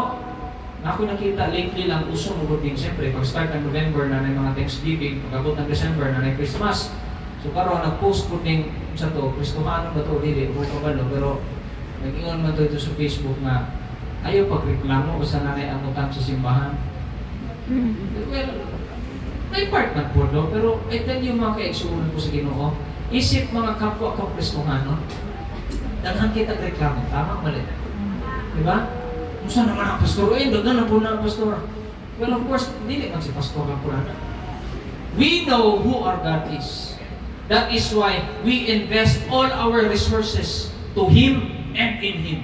ako nakita lately lang uso mo din, siyempre, pag start ng November na may mga Thanksgiving, pag-abot ng December na may Christmas. So karon nag-post ko din sa to, Kristohano ba to, dili, ko kabalo, pero nag-ingon man to ito sa Facebook na ayaw pagreklamo o sa nanay ang utang sa simbahan. Well, may part na po do, pero I tell you mga kaigsuunan ko sa Ginoo, isip mga kapwa kong Kristohano, daghan kita reklamo, tama mali. Diba? Musa naman ang pastor? Dagan na po na ang pastor. Well, of course, hindi man si pastor ang purana. We know who our God is. That is why we invest all our resources to Him and in Him.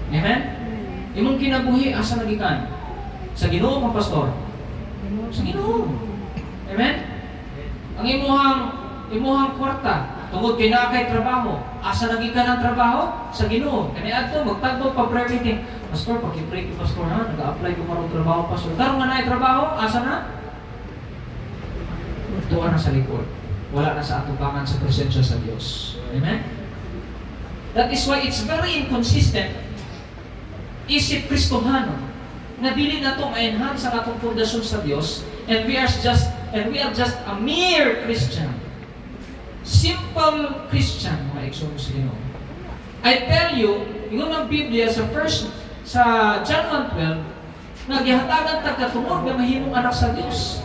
Amen? Imong kinabuhi, asa nagikan? Sa Ginoo mga pastor? Sa Ginoo. Amen? Ang imuhang kwarta, tungod kay naa kay trabaho, asa lagi ka ng trabaho? Sa Ginoo. Kani adto magtagbo pa prayer meeting. Pastor, paki-pray ki pastor ha, nag-apply ko marong trabaho pastor. Karon nga naay trabaho, asa na? Tuwa na sa likod. Wala na sa atubangan sa presensya sa Dios. Amen? That is why it's very inconsistent. Isip Kristohano na dili na to ma-enhance ang atong pundasyon sa Dios, and we are just a mere Christian. Simple Christian, mga igsoon sa Ginoo. I tell you, yun ang Biblia sa John 1:12, nagyahatagan tagkatungod nga mahimong anak sa Dios.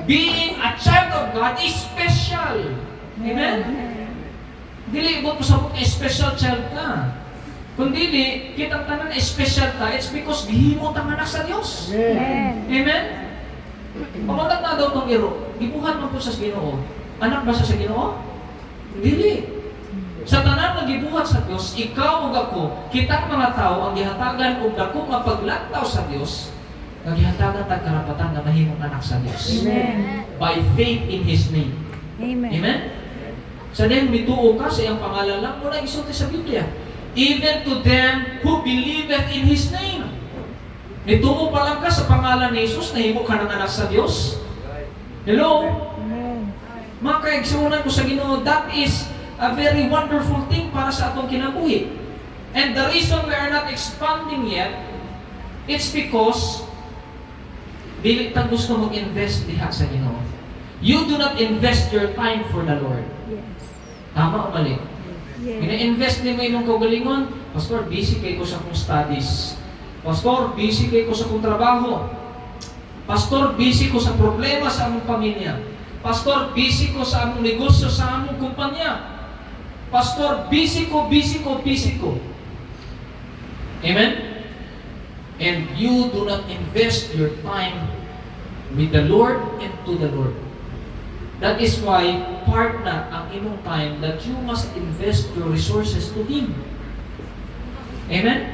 Being a child of God is special. Amen? Dili mo pasabot nga special child ka. Kung dili, kitang tanan na special ka, it's because gihimo tang anak sa Dios. Amen. Amen? Pamatag na daw itong iro, gibuhat man po sa Ginoo. Anak ba siya sa Ginoo? Dili. Sa tanan nga gibuhat sa Dios, ikaw ug ako, kitang mga tao ang gihatagan og dako nga paglantaw sa Dios, nga gihatagan tag karapatan nga mahimong anak sa Dios. Amen. By faith in His name. Amen. Amen? Sa name mituo ka sa iyang pangalan lang mo na isulti sa Biblia. Even to them who believeth in His name. Nituo pa lang ka sa pangalan ni Jesus, nahimo ka ng anak sa Dios. Hello? Amen. Mga kaigsuunan ko sa Ginoo, that is a very wonderful thing para sa atong kinabuhi. And the reason we are not expanding yet, it's because dili ta gusto mag-invest diha sa Ginoo. You do not invest your time for the Lord. Yes. Tama o mali? Yes. Ina-invest ni mo imong kaugalingon, Pastor, busy kay ko sa akong studies. Pastor, busy kay ko sa akong trabaho. Pastor, busy ko sa problema sa among pamilya. Pastor, busy ko sa among negosyo, sa among kumpanya. Pastor, busy ko. Amen? And you do not invest your time with the Lord and to the Lord. That is why part na ang imong time that you must invest your resources to Him. Amen?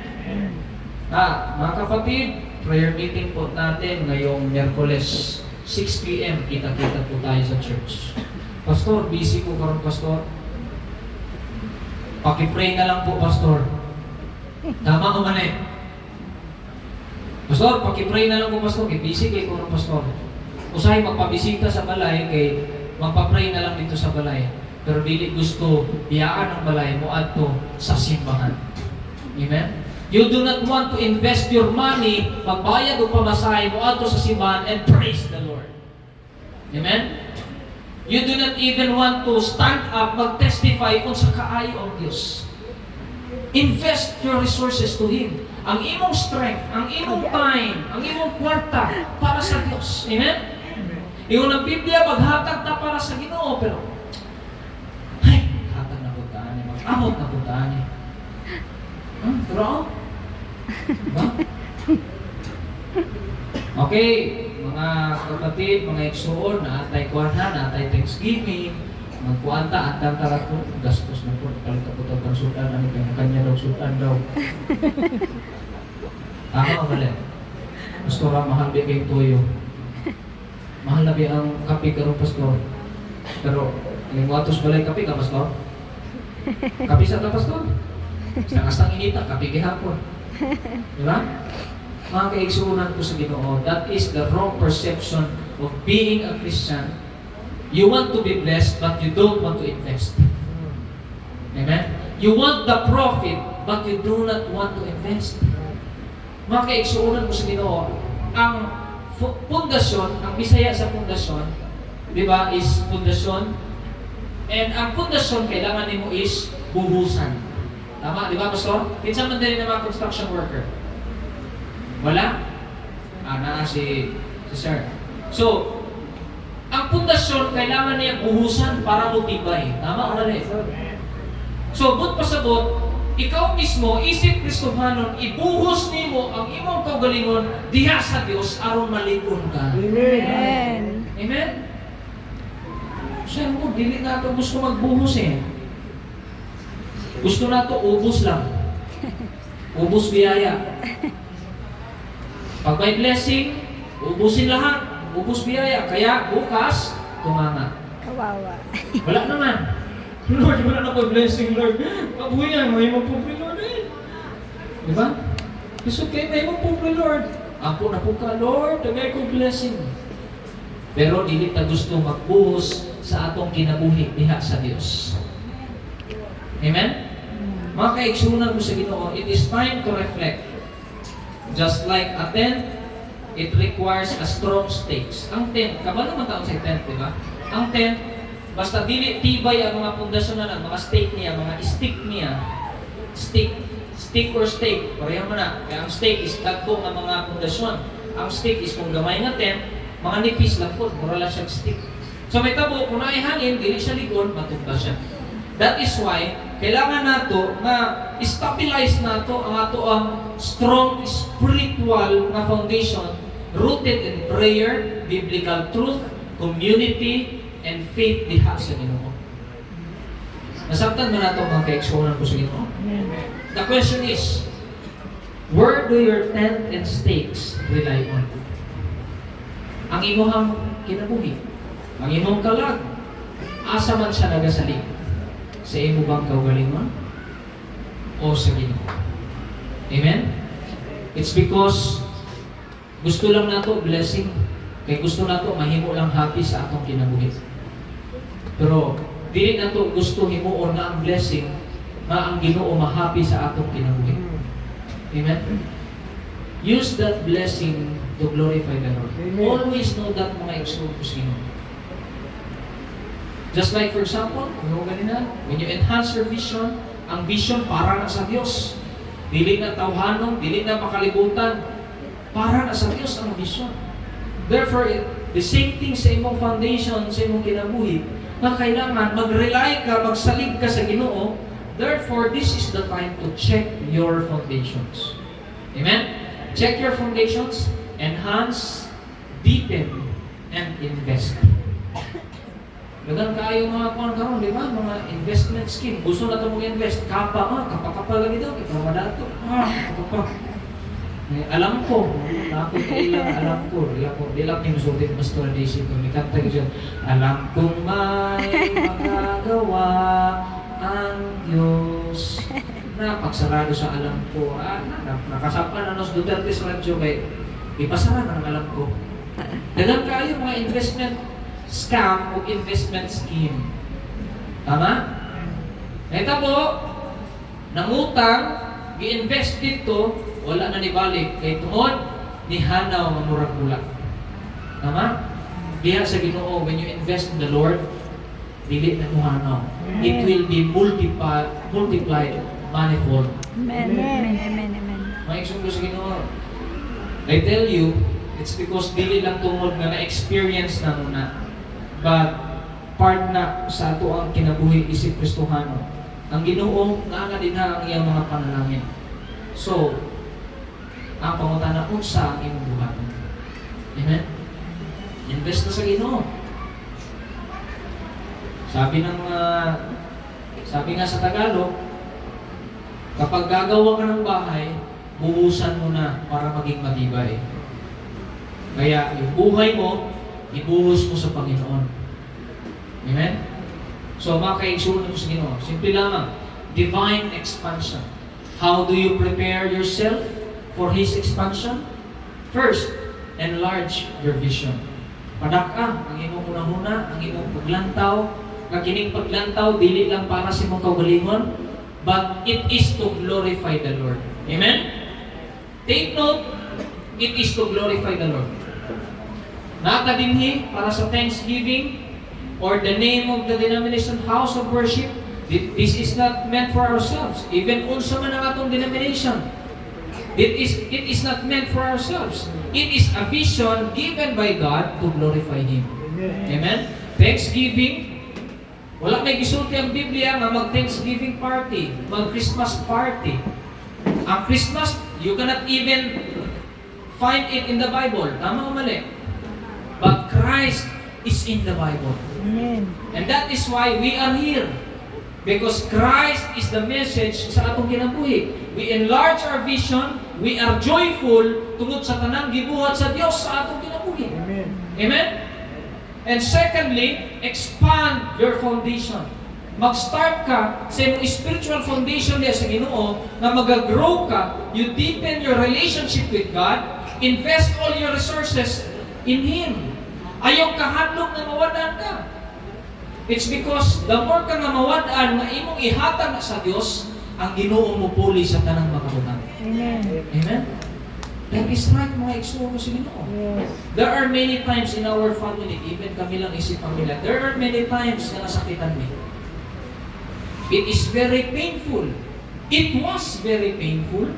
Mga kapatid, prayer meeting po natin ngayong Miyerkules, 6 p.m. Kita-kita po tayo sa church. Pastor, busy ko karon, Pastor. Paki-pray na lang po, Pastor. Tama o mali? Pastor, paki-pray na lang po, Pastor. Busy kayo karon, Pastor. Usahay magpabisita sa balay kay magpa-pray na lang dito sa balay. Pero dili gusto iyaan ang balay mo adto sa simbahan. Amen? You do not want to invest your money, magbayad o pamasahe mo adto sa simbahan and praise the Lord. Amen? You do not even want to stand up, mag-testify kung sa kaayo ang Diyos. Invest your resources to Him. Ang imong strength, ang imong time, ang imong kwarta para sa Diyos. Amen? Iyon ang Biblia, maghatag ta para sa Ginoo, pero ay, hatag na puntaan niya, mag-amot na puntaan niya. Pero, diba? Okay, mga kapatid, mga igsoon, naatay kwarta, naatay Thanksgiving, magkuanta, antang tarat po, gastos na po, kalita po ito pang sultan, ano kanya daw, sultan daw. Tama o mali? Gusto ka, mahal di kayong tuyo. Mahal na ba ang kape karon, Pastor? Pero, yung watos balay kape ka, Pastor? Kape sa ta, Pastor? Sa kastang inita, kape gihapon. Diba? Mga kaigsuunan ko sa Ginoo, that is the wrong perception of being a Christian. You want to be blessed, but you don't want to invest. Amen? You want the profit, but you do not want to invest. Mga kaigsuunan ko sa Ginoo, ang pundasyon, ang Bisaya sa pundasyon, di ba, is pundasyon. And ang pundasyon, kailangan nimo is buhusan. Tama, di ba, Pastor? Kinsa man din ng mga construction worker? Wala? Na si Sir. So, ang pundasyon, kailangan niya buhusan para mutibay. Tama o mali? So, but pasabot, ikaw mismo, isip Kristohanon, ibuhos nimo ang imong kaugalingon diha sa Dios aron malikon ka. Amen. Amen? Siya mo, dili na ito gusto magbuhos eh. Gusto na ito, ubos lang. Ubos biyaya. Pag may blessing, ubusin lahat. Ubos biyaya. Kaya bukas, tumama. Kawawa. Wala naman. Lord, wala na po blessing, Lord. Mabuhay may magpupri, Lord eh. Diba? Gusto kayo, may magpupri, Lord. Ako na po ka, Lord, dagay ko blessing. Pero dili ta gusto magbuhos sa atong kinabuhi diha sa Dios. Amen? Mga kaigsunan ko sa Ginoo, it is time to reflect. Just like a tent, it requires a strong stakes. Ang tent, kabalo naman taon sa tent, diba? Ang tent, basta dili tibay ang mga pundasyon na mga stake niya, mga stick niya. Stick or stake, pareho mo na. Kaya ang stake is dagko nga mga pundasyon. Ang stick is kung gamay nga tent, mga nipis lang po, mura lang siyang stick. So may tabo, kung naay hangin, dili siya ligon, matugba siya. That is why, kailangan nato na stabilize nato ang ato ang strong spiritual na foundation rooted in prayer, biblical truth, community, and faith diha sa Ginoo. Nasabtan ba nato mga kaigsunan ko sa Ginoo? The question is, where do your tent and stakes rely on? Ang imong kinabuhi, ang imong kalag, asa man siya nagasalig? Sa imo bang kaugalingon? O sa Ginoo? Amen? It's because gusto lang nato blessing, kay gusto nato mahimo lang happy sa atong kinabuhi. Pero dili nato gusto himuon na ang blessing na ang Ginoo ma-happy sa atong kinabuhi. Amen? Use that blessing to glorify the Lord. Amen. Always know that mga igsoon ko sa Ginoo. Just like for example, ganina, when you enhance your vision, ang vision para na sa Diyos. Dili na tawhanon, dili na makalibutan. Para na sa Diyos ang vision. Therefore, the same thing sa imong foundation, sa imong kinabuhi, na kailangan mag-rely ka, magsalig ka sa Ginoo. Therefore, this is the time to check your foundations. Amen? Check your foundations, enhance, deepen, and invest. Dagan kayo mga kuwan karon, di ba? Mga investment scheme. Gusto na ito mag-invest. Kapa lagi daw. Ikaw madato. Kapa. Alam ko. Tapos ilang alam ko. Di lang pinusultin Pastor Daisy. Kung ikanta ko dyan. Alam kong may magagawa ang Diyos. Pagsarado sa alam ko. Nakasapa na nos Duterte sa radyo. Ipasara na ang alam ko. Dagan kayo mga investment scam o investment scheme. Tama? Ito po, nangutang, gi-invest dito, wala na nibalik. Kay tungod, nihanaw ang murag bulak. Tama? Diya sa Ginoo, when you invest in the Lord, dili na muhanaw. It will be multiplied manifold. Amen. Amen. Amen. Amen. May eksemplo sa Ginoo. I tell you, it's because dili lang tungod nga na-experience na muna. But part na sa ato ang kinabuhi isip Kristohano. Ang Ginoo nga din ha ang iyang mga panalangin. So, ang pangutana unsa ang imong buhat. Amen. Invest na sa Ginoo. Sabi nga sa Tagalog, kapag gagawa ka ng bahay, buhusan mo na para maging matibay. Kaya yung buhay mo, ibuhos mo sa Panginoon. Amen? So, makakaigsunan mo sa Ginoo. Simple lamang, divine expansion. How do you prepare yourself for His expansion? First, enlarge your vision. Padaka ang imong unahuna, ang imong paglantaw. Kining paglantaw, dili lang para sa imong kaugalingon, but it is to glorify the Lord. Amen? Take note, it is to glorify the Lord. Nakadinhi para sa Thanksgiving or the name of the denomination house of worship. This is not meant for ourselves. Even unsa man ang atong denomination, it is not meant for ourselves. It is a vision given by God to glorify Him. Amen? Thanksgiving, wala may gisulti ang Biblia nga mag-Thanksgiving party, mag-Christmas party. Ang Christmas, you cannot even find it in the Bible. Tama o mali? But Christ is in the Bible. Amen. And that is why we are here. Because Christ is the message sa atong kinabuhi. We enlarge our vision, we are joyful tungod sa tanang gibuhat sa Dios sa atong kinabuhi. Amen. Amen? And secondly, expand your foundation. Mag-start ka sa imong spiritual foundation niya sa Ginoo na mag-grow ka, you deepen your relationship with God, invest all your resources in Him. Ayaw kahadlok na mawadaan ka. It's because the more ka nga mawadaan nga imong ihatag sa Dios, ang Ginoo mo puli sa tanang makabutang. Amen. Amen? That is right, mga igsuon ko sa Ginoo. Yes. There are many times in our family, even kami lang isip pamilya, there are many times na nasakitan me. It is very painful. It was very painful.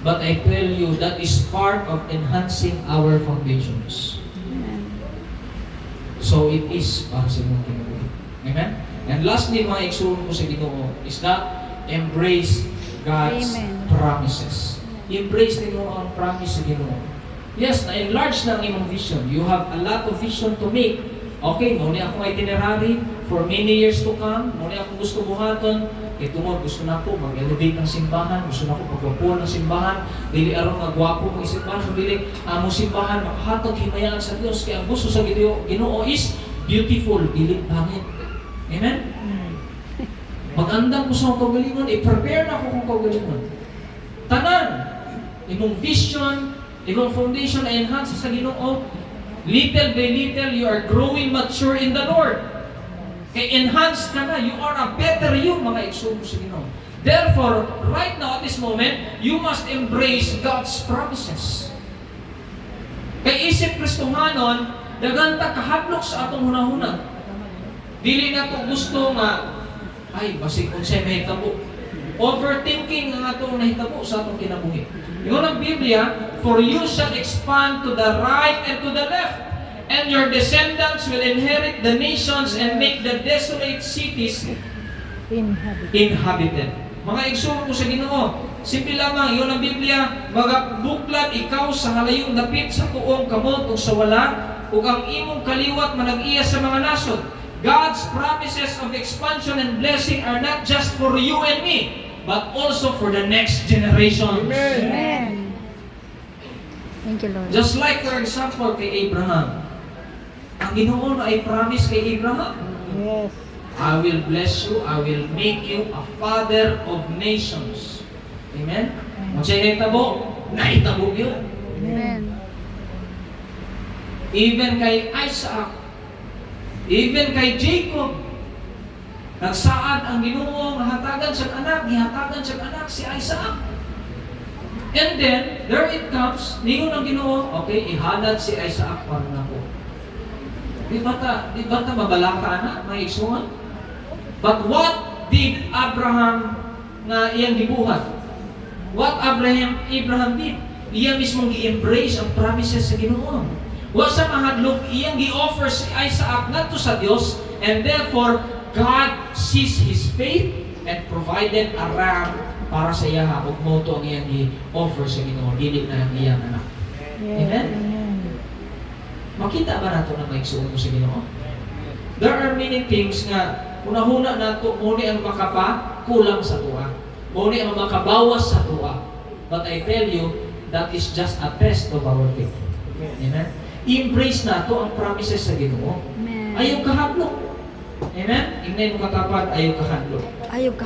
But I tell you, that is part of enhancing our foundations. Amen. So it is para sa inyong kinabuhi. Amen? And lastly, mga igsuon ko sa Ginoo is that embrace God's Amen. promises. Embrace ninyo ang promise sa Ginoo. Yes, na-enlarge na ang imong vision. You have a lot of vision to make. Okay, muna akong itinerary for many years to come. Muna akong gusto buhaton. Ito mo, gusto na ako mag-elevate ng simbahan. Gusto na ako pagwapuan ng simbahan. Dili aron magwapo ng simbahan. Dili among simbahan makahatag himayaan sa Dios. Kaya ang gusto sa Ginoo is beautiful, dili pangit. Amen? Magandang ko sa akong kaugalingon. I-prepare na ako kung kaugalingon. Tanan, imong vision, imong foundation na enhance sa Ginoo. Little by little, you are growing mature in the Lord. Kaya enhance ka na. You are a better you, mga igsuon sa Ginoo. Therefore, right now at this moment, you must embrace God's promises. Kaya isip Kristohanon, daganta kahadlok sa atong hunahunag. Dili na to gusto nga, ay, basig kung siya mahitabo. Overthinking ang atong nahitabo sa atong kinabuhi. Ingon ang Biblia, for you shall expand to the right and to the left, and your descendants will inherit the nations and make the desolate cities inhabited. Mga igsoon ko sa Ginoo, simple lamang, iyon ang Biblia, magabuklad ikaw sa halayong dapit sa tuong kamot o sa wala, ug ang imong kaliwat manag-iya sa mga nasod. God's promises of expansion and blessing are not just for you and me, but also for the next generations. Amen. Thank you, Lord. Just like for example kay Abraham. Ang Ginoo na ay promise kay Abraham. Yes. I will bless you, I will make you a father of nations. Amen? Kung siya'y naitabo, naitabo yun. Amen. Even kay Isaac, even kay Jacob, nagsaad ang Ginoo nga hatagan sa anak, gihatagan sa anak si Isaac. And then, there it comes, niyon ang Ginoo, okay, ihalad si Isaac para nako. Di ba ta mabalaka na, may igsuhan? But what did Abraham nga iyang gibuhat? What Abraham did? Iya mismong gi-embrace ang promises sa Ginoo. Wa sa mahadlok iyang gi-offer si Isaac ngadto sa Dios, and therefore God sees his faith and provided a ram para sa iya ug moto ang iyang gi-offer sa Ginoo, dili na ang iyang anak. Amen? Makita ba nato na maigsuon mo sa Ginoo? There are many things nga unahuna nato muni ang makapakulang sa tuwa. Muni ang makabawas sa tuwa. But I tell you, that is just a test of our faith. Amen? Embrace nato ang promises sa Ginoo. Amen. Ayaw kahadlok. Amen? Ingnay mo katapad, ayaw kahadlok. Ayaw ka.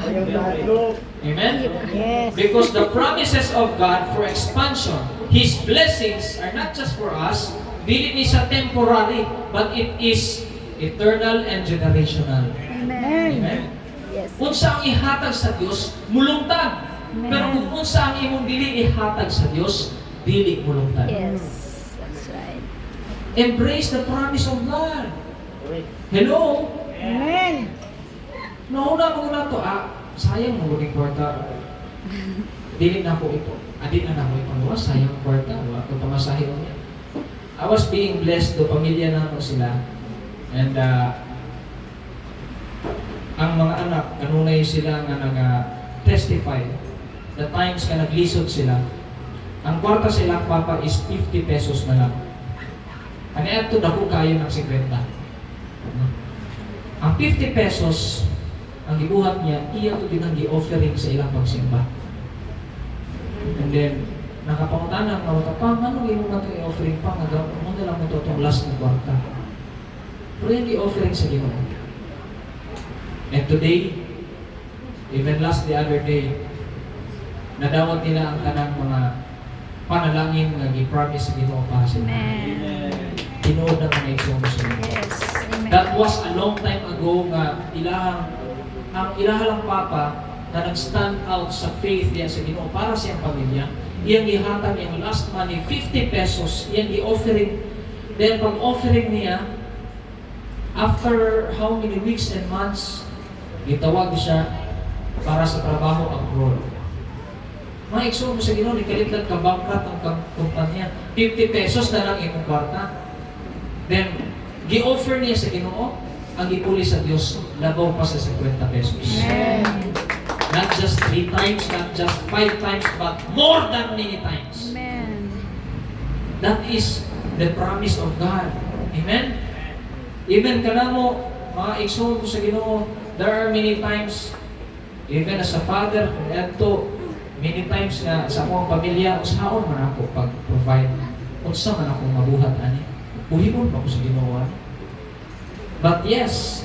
Amen? Yes. Because the promises of God for expansion, His blessings are not just for us, dili ni sa temporary, but it is eternal and generational. Amen. Amen? Yes. Unsa ang ihatag sa Dios, mulungtad. Amen. Pero kung unsa ang imong dili ihatag sa Dios, dili mulungtad. Yes. That's right. Embrace the promise of God. Hello? Amen. Nauna mo na to, sayang mo rin kwarta. Dili na ko ito. Adi na ko ipagawa, sayang kwarta. Wala ko pamasahe ko niya. I was being blessed do pamilya na ko sila. And ang mga anak, kanunay sila nga nag-testify the times ka naglisod sila. Ang kwarta sila, papa, is 50 pesos na lang. Ano ito, dako kayo ng 50. Ang 50 pesos, ang gibuhat niya, iya ito din ang gi-offering sa ilang pagsimba. And then, nakapangutanang mga pa, ano yung mga ito i-offering pa? Ano na lang mo ito itong last na kwarta? Pero yung gi-offering sa Ginoo. And today, even the other day, nadawat nila ang kanang mga panalangin na gi-promise sa Ginoo para sa Ginoo. Amen. Tinood na mga igsoon sa Ginoo. Yes. Amen. That was a long time ago nga ang ilahalang papa na nag-stand out sa faith niya sa Ginoo para sa iyang pamilya. Iyang gihatag yung last money, 50 pesos. Iyang gi-offering. Then pag-offering niya, after how many weeks and months, gitawag siya para sa trabaho abroad. Mga igsoon mo sa Ginoo, ikalitad ka bankrupt ang kumpanya. 50 pesos na lang imong kwarta. Then, gi-offer niya sa Ginoo, ang gipuli sa Dios, labaw pa sa 50 pesos. Amen. Not just 3 times, not just 5 times, but more than many times. Amen. That is the promise of God. Amen? Even kanamo, mga igsoon ko sa Ginoo, there are many times, even as a father, adto, many times nga sa akong pamilya, usahaon man ako pag-provide. Unsa man akong mabuhat ani. Buhimon pa ko sa Ginoo. But yes,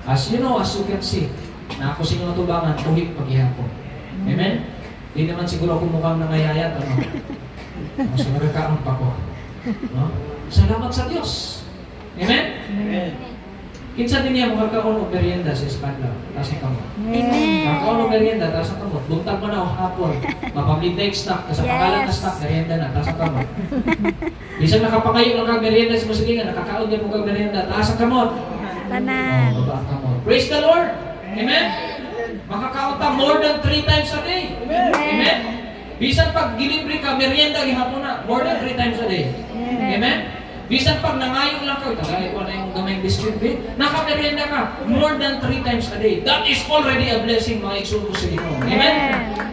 as you know, as you can see, na ako sa inyong tubangan, buhig paghihapon. Amen? Di naman siguro ako mukhang nangayayat, ano? Mas nagkakaroon pa ko. No? Salamat sa Diyos. Amen? Amen. Kinsa din niya makakaon og merienda sa Espadla, taas ang kamot. Amen. Makakaon og merienda, taas ang kamot. Buntag man ako hapon. Mapamidnight snack, sa pangalan na Yes. snack, merienda na, taas ang kamot. Bisan nakapangayo lang kag merienda sa musilingan, nakakaon din mo kag merienda, taas ang kamot. Tanan. Baba ka mo. Praise the Lord. Amen? Makakaon ta more than 3 times a day. Amen? Bisan pag gilibre ka, merienda gihapon na. More than 3 times a day. Amen? Bisan pag nangayon lang ka, tagay ko na yung gamayng biscuit, naka-merienda ka, more than 3 times a day. That is already a blessing, mga igsoon ko sa Ginoo. Amen?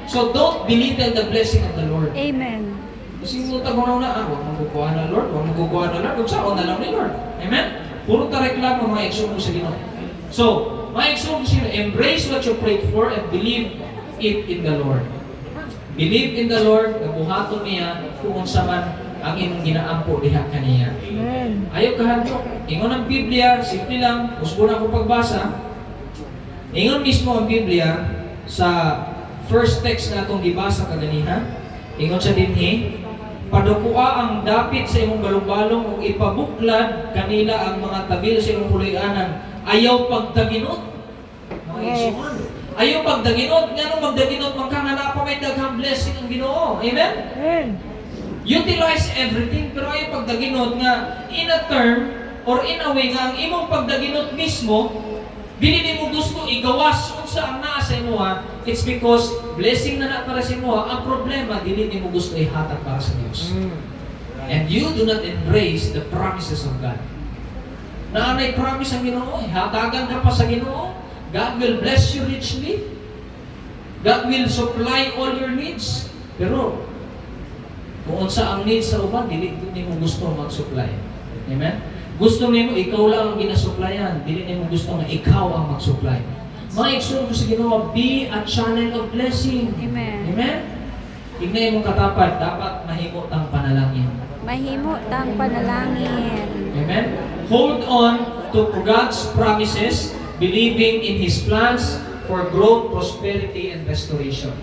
So don't belittle the blessing of the Lord. Amen. Kasi muta mo na, huwag mong kukuha na Lord, huwag mong kukuha na Lord, huwag saan na lang ni Lord. Amen? Puro ta reklamo, mga igsoon ko sa Ginoo. So, mga igsoon ko sa Ginoo, embrace what you prayed for and believe it in the Lord. Believe in the Lord, nabuhaton niya kung unsa man ang imong ginaampo diha kaniya. Amen. Ayaw kahadlok. Ingon ang Biblia, simple lang, usbo na ko pagbasa. Ingon mismo ang Biblia sa first text na itong gibasa kaganiha. Ingon sa dinhi, padukua ang dapit sa imong balong-balong ug ipabuklad kanila ang mga tabil sa imong puloy-anan. Ayaw pagdaginot. Mga igsoon. Ayaw pagdaginot. Ngano magdaginot man ka nga pa may daghang blessing ang Ginoo. Amen? Amen. Utilize everything, pero ayaw pagdaginot nga in a term or in a way nga ang imong pagdaginot mismo dili mo gusto igawas unsa ang naa sa imuha. It's because blessing na para sa imuha. Ang problema dili mo gusto ihatag para sa Dios. And you do not embrace the promises of God. Naanay promise ang Ginoo, hatagan ka pa sa Ginoo. God will bless you richly. God will supply all your needs. Pero kung unsa ang needs sa uban, dili mo gusto mag-supply. Amen? Gusto nimo ikaw lang ang ginasupplyan, dili nimo gusto nga ikaw ang mag-supply. Mga igsoon ko sa Ginoo, be a channel of blessing. Amen. Amen? Tignan imong katapat, dapat mahimo tang panalangin. Mahimo tang panalangin. Amen? Hold on to God's promises, believing in His plans for growth, prosperity, and restoration.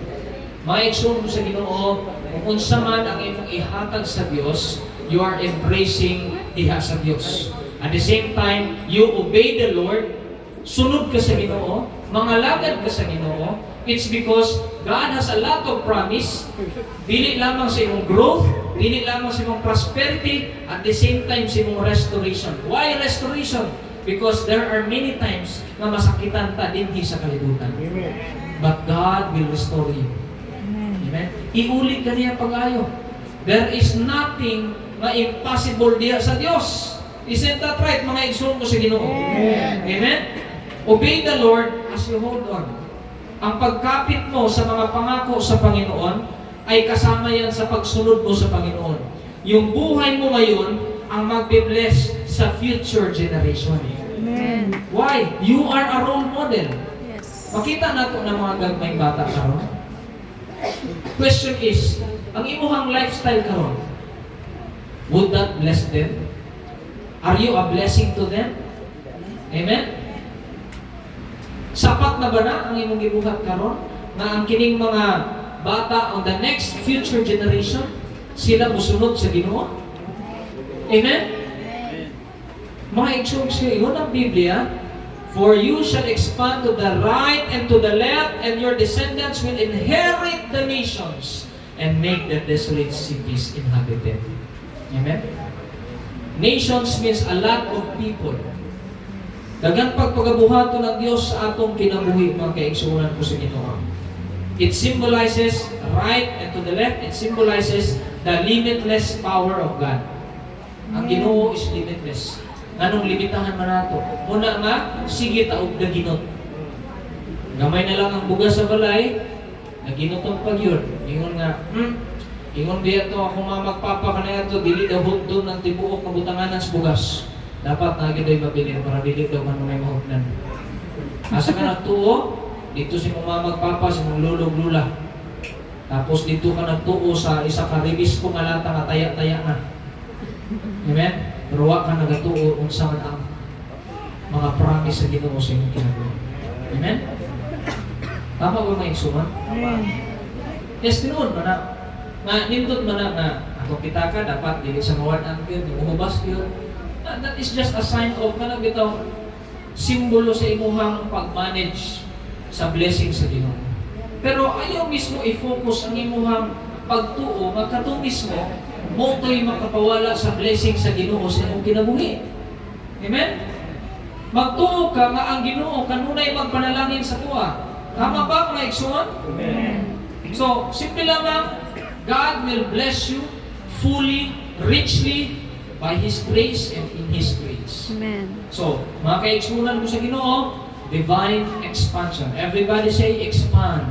Mga igsoon ko sa Ginoo, kung unsa man ang imong ihatag sa Dios, you are embracing diha sa Dios. At the same time, you obey the Lord, sunod ka sa Ginoo, mangalagad ka sa Ginoo. It's because God has a lot of promise, dili lamang sa imong growth, dili lamang sa imong prosperity, at the same time sa imong restoration. Why restoration? Because there are many times na masakitan ta dinhi sa kalibutan. But God will restore you. Amen? Iulit ka niya pag-ayo. There is nothing na impossible diya sa Dios. Isn't that right, mga igsoon ko sa Ginoo? Amen? Obey the Lord as you hold on. Ang pagkapit mo sa mga pangako sa Panginoon ay kasama yan sa pagsunod mo sa Panginoon. Yung buhay mo ngayon ang magbe-bless sa future generation. Amen. Why? You are a role model. Yes. Makita nato ng mga gagmayng bata karon. Question is, ang imuhang lifestyle karon, would that bless them? Are you a blessing to them? Amen? Sapat na ba na ang imong gibuhat karon na ang kining mga bata on the next future generation sila musunod sa Ginoo? Amen? Mga igsoon siya, iyon ang Biblia, for you shall expand to the right and to the left, and your descendants will inherit the nations and make the desolate cities inhabited. Amen? Nations means a lot of people. Daghang pagpagabuhaton ng Dios sa atong kinabuhi, mga kaigsuonan ko sa Ginoo. It symbolizes right and to the left, it symbolizes the limitless power of God. Ang Ginoo is limitless. Anong limitahan man nato? Muna nga, sige taog daginot. Gamay na lang ang bugas sa balay, naginotong pag yun. Ingon nga, ingon biya to, ako magpapa ka na ito, dili daw doon ng tibuok na butanganan sa bugas. Dapat naging daw mabilin para dili daw man may mahugnan. Asa ka nagtuo, dito si mong magpapa, si mong lulog-lula. Tapos dito ka nagtuo sa isa ka ribis kong alata nga taya-taya na. Amen? Pero wa ka nagatuo kung saan ang mga promise sa Ginoo sa inyong kinabuhi. Amen? Tama ba mga igsuman? Yes, tinuod man na. Nga, nindot man na nga, ako kita ka, dapat dili sa mawanan yun, umuhubas yun. That is just a sign of, kanang bitaw, simbolo sa imuhang pag-manage sa blessing sa Ginoo. Pero ayaw mismo i-focus ang imuhang pagtuo, magkato mismo, moto'y makapawala sa blessing sa Ginoo sa imong kinabuhi. Amen? Magtuo ka nga ang Ginoo kanunay magpanalangin sa tuwa. Tama ba mga igsoon? So, simple lamang, God will bless you fully, richly, by His grace and in His grace. Amen. So, mga kaigsunan ko sa Ginoo, divine expansion. Everybody say, expand.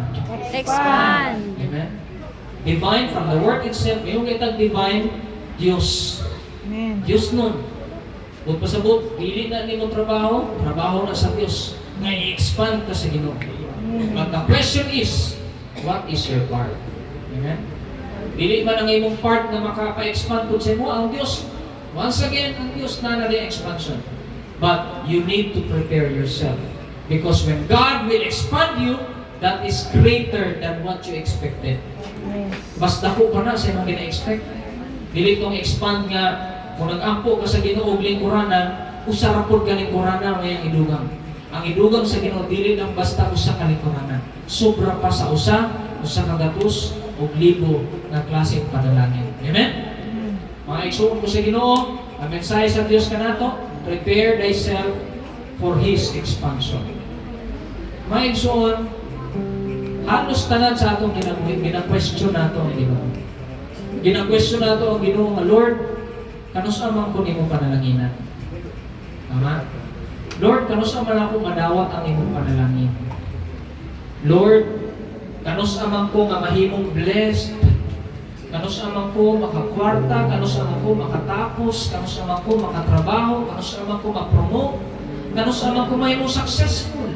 Expand. Amen? Divine, from the word itself, yung itag divine, Diyos. Diyos nun. Huwag pasabot, pili na ni mo trabaho na sa Diyos. Nga i-expand ka sa Ginoo. But the question is, what is your part? Amen? Dili man ang imong part na makaka-expand kung sa mo ang Diyos. Once again, ang Diyos na rin expansion. But you need to prepare yourself. Because when God will expand you, that is greater than what you expected. Mas dako pa na sa imong gina-expect. Dili itong expand nga, kung nag-ampo ka sa Ginoo og lingkuranan, usarapod ka lingkuranan ngayong idugang. Ang idugang sa Ginoo dili lang basta usa ka lingkuranan. Sobra pa sa usa ka gatos og libo nga klaseng panalangin. Amen? Mga igsoon ko sa Ginoo, ang mensahe sa Dios kanato, prepare thyself for His expansion. Mga igsoon, halos tanan sa atong gina-question nato ang Ginoo. Gina-question nato ang Ginoo nga Lord, kanusa man ko nimo panalanginan? Tama? Lord, kanusa man ako madawat ang imong panalangin? Lord, kanusa man ko nga mahimong blessed? Kanusa man ko makakwarta? Kanusa man ko makatapos? Kanusa man ko makatrabaho? Kanusa man ko mapromote? Kanusa man ko mahimong successful?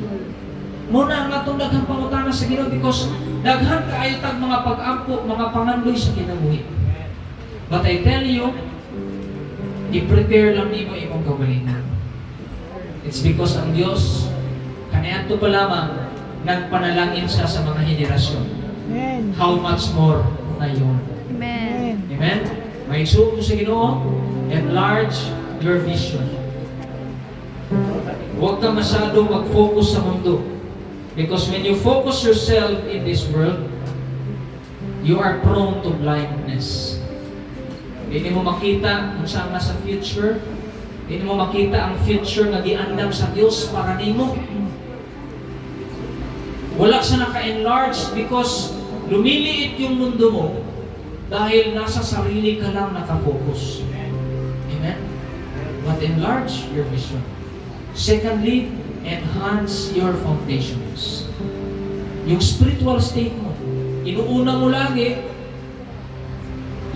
Muna ang atong daghang pangutana sa Ginoo because daghan kaayo tag mga pag-ampo, mga pangandoy sa kinabuhi. But I tell you, i-prepare lang nimo imong kaugalingon. It's because ang Diyos, kaniadto pa lamang, nagpanalangin siya sa mga henerasyon. How much more ngayon? Amen. Amen? May isuko sa Ginoo, enlarge your vision. Huwag ka masyado mag-focus sa mundo. Because when you focus yourself in this world, you are prone to blindness. Hindi mo makita kung saan nasa future. Hindi mo makita ang future na giandam sa Diyos para nimo. Wala siya naka-enlarge because lumiliit yung mundo mo dahil nasa sarili ka lang nakafocus. Amen? But enlarge your vision. Secondly, enhance your foundations. Yung spiritual state mo, inuuna mo lagi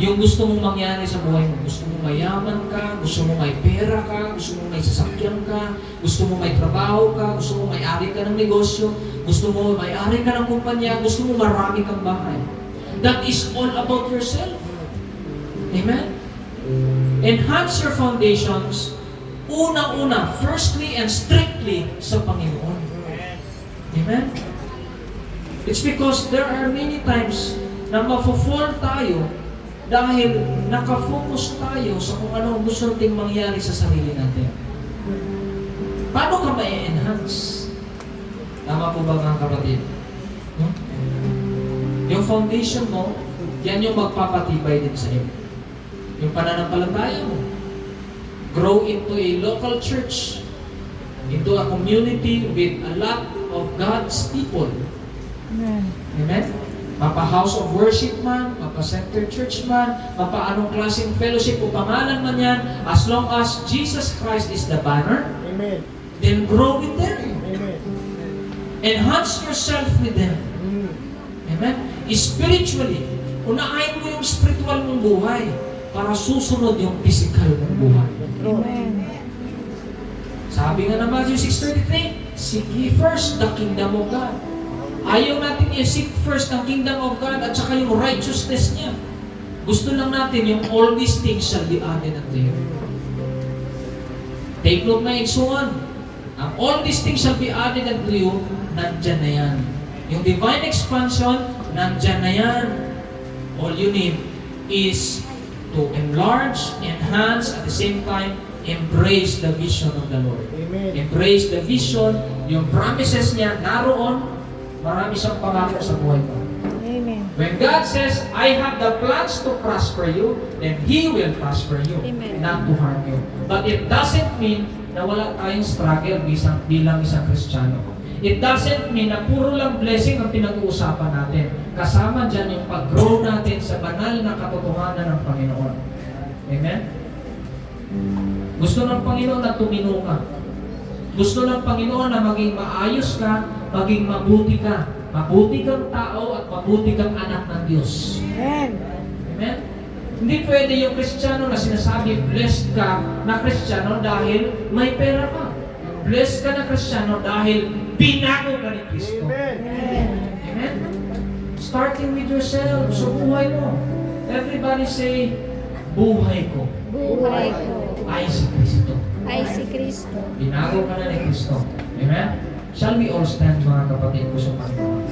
yung gusto mong mangyari sa buhay mo. Gusto mong mayaman ka, gusto mong may pera ka, gusto mong may sasakyan ka, gusto mong may trabaho ka, gusto mong may-ari ka ng negosyo, gusto mong may-ari ka ng kumpanya, gusto mong marami kang bahay. That is all about yourself. Amen? Enhance your foundations, unang-una, firstly and strictly sa Panginoon. Amen? It's because there are many times na mafo-fall tayo dahil nakafocus tayo sa kung ano gusto nating mangyari sa sarili natin. Paano ka ma-enhance? Tama po ba mga kapatid? Yung foundation mo, yan yung magpapatibay din sa iyo. Yung pananampalataya mo. Grow into a local church, into a community with a lot of God's people. Amen? Mapa-house of worship man, mapa-center church man, mapa-anong klaseng fellowship o pangalan man yan, as long as Jesus Christ is the banner, Amen. then grow with them. Amen. Enhance yourself with them. Amen? Spiritually, unahin mo yung spiritual mong buhay para susunod yung physical mong buhay. Amen. Sabi nga na Matthew 6:33, seek ye first the kingdom of God. Ayaw natin i-seek first ang kingdom of God at saka yung righteousness niya. Gusto lang natin yung all these things shall be added unto you. Take note na igsuan. Ang all these things shall be added unto you, nandyan na yan. Yung divine expansion, nandyan na yan. All you need is to enlarge, enhance, at the same time, embrace the vision of the Lord. Amen. Embrace the vision, yung promises niya naroon, marami siyang pangako sa buhay mo. Amen. When God says, I have the plans to prosper you, then He will prosper you, Amen. not to harm you. But it doesn't mean na wala tayong struggle bilang isang Kristiyano. It doesn't mean na puro lang blessing ang pinag-uusapan natin. Kasama dyan yung pag-grow natin sa banal na katotohanan ng Panginoon. Amen? Gusto ng Panginoon na tumino ka. Gusto ng Panginoon na maging maayos ka, maging mabuti ka. Mabuti kang tao at mabuti kang anak ng Diyos. Amen. Amen? Hindi pwede yung Kristiyano na sinasabi, blessed ka na Kristiyano dahil may pera ka. Blessed ka na Kristiyano dahil binago ka ni Kristo. Amen? Starting with yourself, sa buhay mo. Everybody say, buhay ko Buhay ko ay si Kristo. ay si Kristo. Binago ka na ni Kristo. Amen? Shall we all stand, mga kapatid ko sa Panginoon?